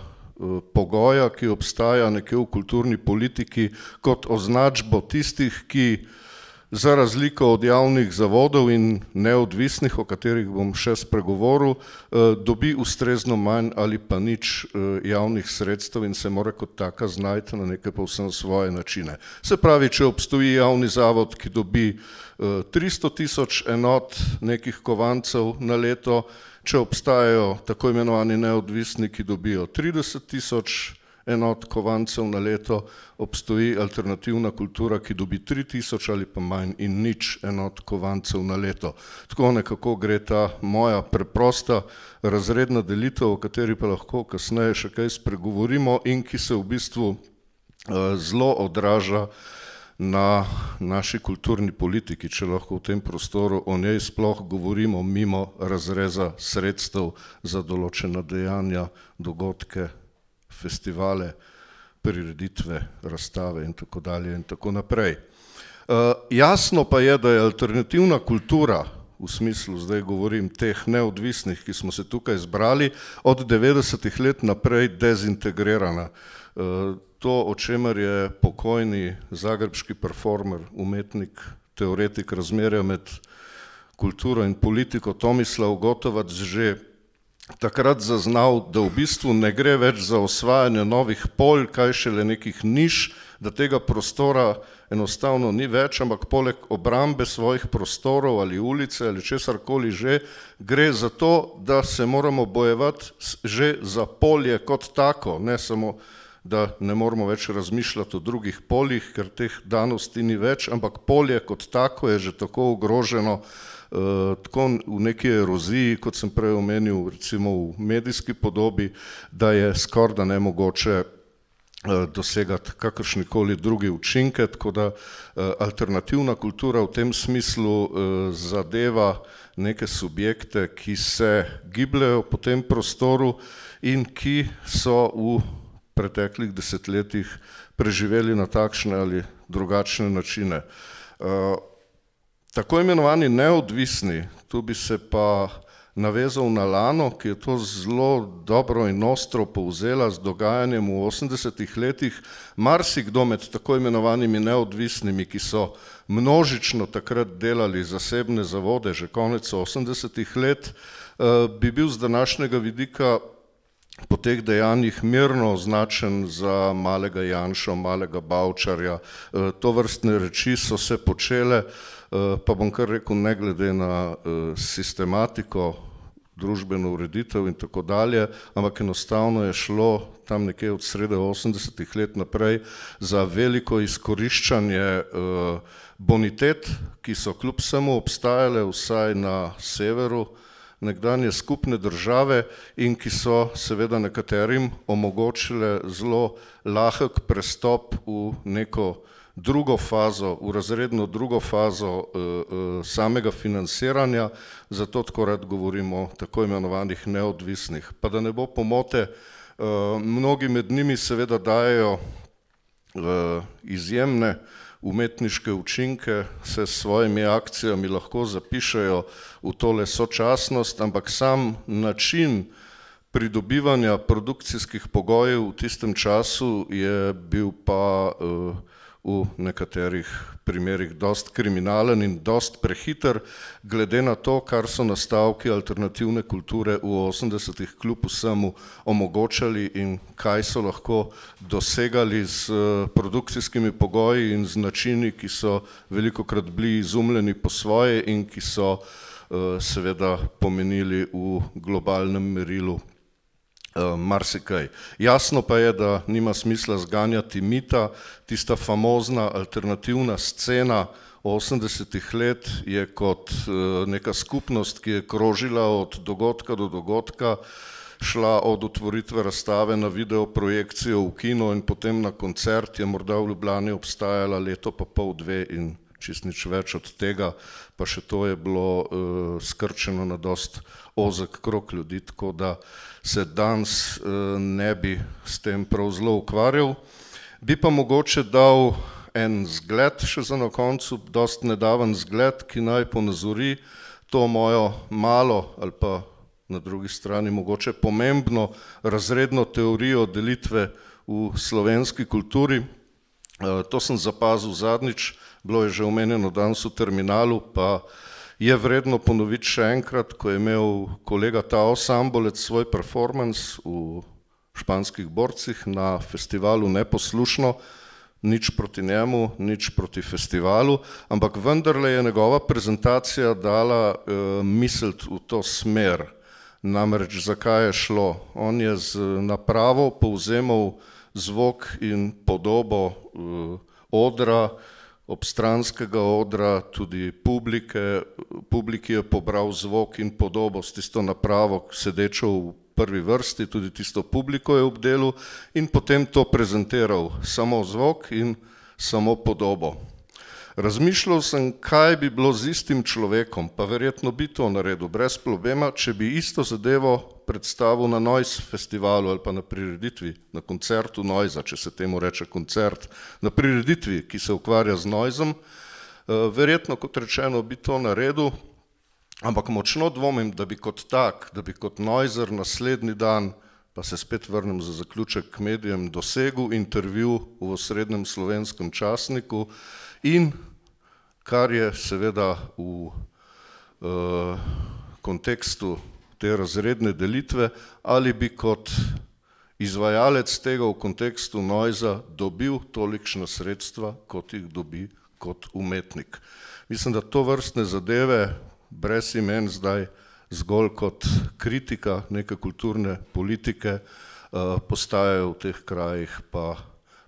pogoja, ki obstaja nekje v kulturni politiki kot označbo tistih, ki za razliko od javnih zavodov in neodvisnih, o katerih bom še spregovoril, dobi ustrezno manj ali pa nič javnih sredstev in se mora kot taka znajti na neke povsem svoje načine. Se pravi, če obstoji javni zavod, ki dobi 300.000 enot nekih kovancev na leto, če obstajajo tako imenovani neodvisni, ki dobijo 30.000 enot kovancev na leto, obstoji alternativna kultura, ki dobi 3.000 ali pa manj in nič enot kovancev na leto. Tako nekako gre ta moja preprosta razredna delitev, o kateri pa lahko kasneje še kaj spregovorimo in ki se v bistvu zelo odraža na naši kulturni politiki, če lahko v tem prostoru o njej sploh govorimo mimo razreza sredstev za določena dejanja, dogodke, festivale, prireditve, razstave in tako dalje in tako naprej. Jasno pa je, da je alternativna kultura, v smislu zdaj govorim teh neodvisnih, ki smo se tukaj zbrali, od 90-ih let naprej dezintegrirana. To, o čemer je pokojni zagrebški performer, umetnik, teoretik razmerja med kulturo in politiko Tomislav Gotovac že takrat zaznal, da v bistvu ne gre več za osvajanje novih polj, kaj šele nekih niš, da tega prostora enostavno ni več, ampak poleg obrambe svojih prostorov ali ulice ali česarkoli že, gre za to, da se moramo bojevati že za polje kot tako, ne samo da ne moramo več razmišljati o drugih poljih, ker teh danosti ni več, ampak polje kot tako je že tako ogroženo, tako v neki eroziji, kot sem prej omenil, recimo v medijski podobi, da je skoraj nemogoče dosegati kakršnikoli drugi učinke, tako da alternativna kultura v tem smislu zadeva neke subjekte, ki se gibljajo po tem prostoru in ki so v preteklih desetletjih preživeli na takšne ali drugačne načine. Tako imenovani neodvisni, tu bi se pa navezal na Lano, ki je to zelo dobro in ostro povzela z dogajanjem v 80-ih letih. Marsikdo med tako imenovanimi neodvisnimi, ki so množično takrat delali zasebne zavode že konec 80-ih let, bi bil z današnjega vidika po teh dejanjih mirno označen za malega Janšo, malega Bavčarja. To vrstne reči so se počele, pa bom kar rekel, ne glede na sistematiko, družbeno ureditev in tako dalje, ampak enostavno je šlo tam nekje od srede 80-ih let naprej za veliko izkoriščanje bonitet, ki so kljub vsemu obstajale vsaj na severu nekdanje skupne države in ki so seveda nekaterim omogočile zelo lahek prestop v neko drugo fazo, v razredno drugo fazo samega financiranja, zato tako rad govorimo o tako imenovanih neodvisnih. Pa da ne bo pomote, mnogi med njimi seveda dajejo izjemne umetniške učinke, se s svojimi akcijami lahko zapišejo v tole sočasnost, ampak sam način pridobivanja produkcijskih pogojev v tistem času je bil pa v nekaterih primerih dost kriminalen in dost prehiter, glede na to, kar so nastavki alternativne kulture v 80-ih kljub vsemu omogočali in kaj so lahko dosegali z produkcijskimi pogoji in z načini, ki so velikokrat bili izumljeni po svoje in ki so seveda pomenili v globalnem merilu marsikaj. Jasno pa je, da nima smisla zganjati mita, tista famozna alternativna scena 80-ih let je kot neka skupnost, ki je krožila od dogodka do dogodka, šla od otvoritve razstave na videoprojekcijo v kino in potem na koncert, je morda v Ljubljani obstajala leto pa pol, dve in čist nič več od tega, pa še to je bilo skrčeno na dost ozek krog ljudi, tako da se danes ne bi s tem prav zelo ukvarjal. Bi pa mogoče dal en zgled še za na koncu, dost nedaven zgled, ki naj ponazori to mojo malo ali pa na drugi strani mogoče pomembno razredno teorijo delitve v slovenski kulturi. To sem zapazil zadnjič, bilo je že omenjeno danes v terminalu, pa je vredno ponoviti še enkrat, ko je imel kolega Tao Sambolec svoj performance v Španskih borcih na festivalu Neposlušno, nič proti njemu, nič proti festivalu, ampak vendarle je njegova prezentacija dala misliti v to smer. Namreč zakaj je šlo? On je z napravo povzemal zvok in podobo odra, obstranskega odra, tudi publiki je pobral zvok in podobo s tisto napravo, sedečo v prvi vrsti, tudi tisto publiko je obdelal in potem to prezentiral, samo zvok in samo podobo. Razmišljal sem, kaj bi bilo z istim človekom, pa verjetno bi to naredil brez problema, če bi isto zadevo predstavil na Noise festivalu ali pa na prireditvi, na koncertu Noisa, če se temu reče koncert, na prireditvi, ki se ukvarja z Noisom. Verjetno, kot rečeno, bi to naredil, ampak močno dvomim, da bi kot tak, da bi kot Noiser naslednji dan, pa se spet vrnem za zaključek k medijem, dosegel intervju v osrednjem slovenskem časniku in kar je seveda v kontekstu te razredne delitve, ali bi kot izvajalec tega v kontekstu Noisa dobil tolikšna sredstva, kot jih dobi kot umetnik. Mislim, da to vrstne zadeve, brez imen zdaj, zgolj kot kritika neke kulturne politike, postajajo v teh krajih pa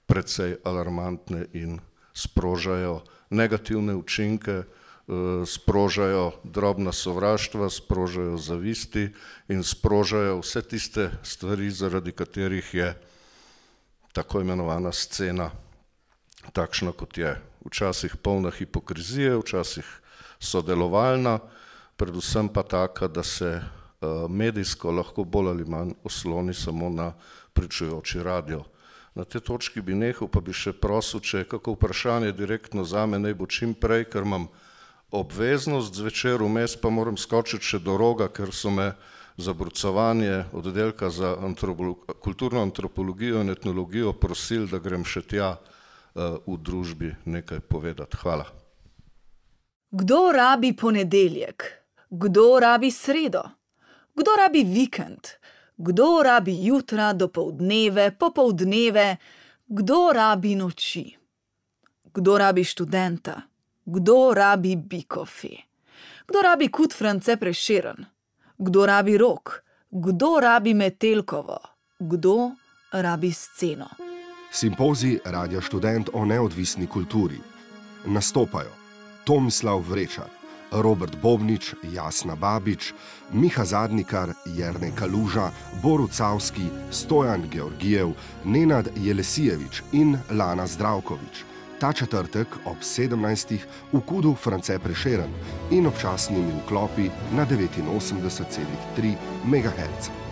precej alarmantne in sprožajo negativne učinke, sprožajo drobna sovraštva, sprožajo zavisti in sprožajo vse tiste stvari, zaradi katerih je tako imenovana scena takšna, kot je. Včasih polna hipokrizije, včasih sodelovalna, predvsem pa taka, da se medijsko lahko bolj ali manj osloni samo na pričujoči radio. Na tej točki bi nehal, pa bi še prosil, če je kako vprašanje direktno zame, naj bo čim prej, ker imam obveznost zvečer, vmes pa moram skočiti še do Roga, ker so me za brucovanje oddelka za kulturno antropologijo in etnologijo prosili, da grem še tja v družbi nekaj povedati. Hvala. Kdo rabi ponedeljek? Kdo rabi sredo? Kdo rabi vikend? Kdo rabi jutra, dopoldneve, popoldneve? Kdo rabi noči? Kdo rabi študenta? Kdo rabi Bikofi? Kdo rabi Kut France Prešeren? Kdo rabi Rok? Kdo rabi Metelkovo? Kdo rabi sceno? Simpozij Radia Študent o neodvisni kulturi. Nastopajo Tomislav Vrečar, Robert Bobnič, Jasna Babič, Miha Zadnikar, Jernej Kaluža, Borut Savski, Stojan Georgijev, Nenad Jelesijevič in Lana Zdravkovič. Ta četrtek ob 17. v Kudu France Prešeren in občasnimi vklopi na 89,3 MHz.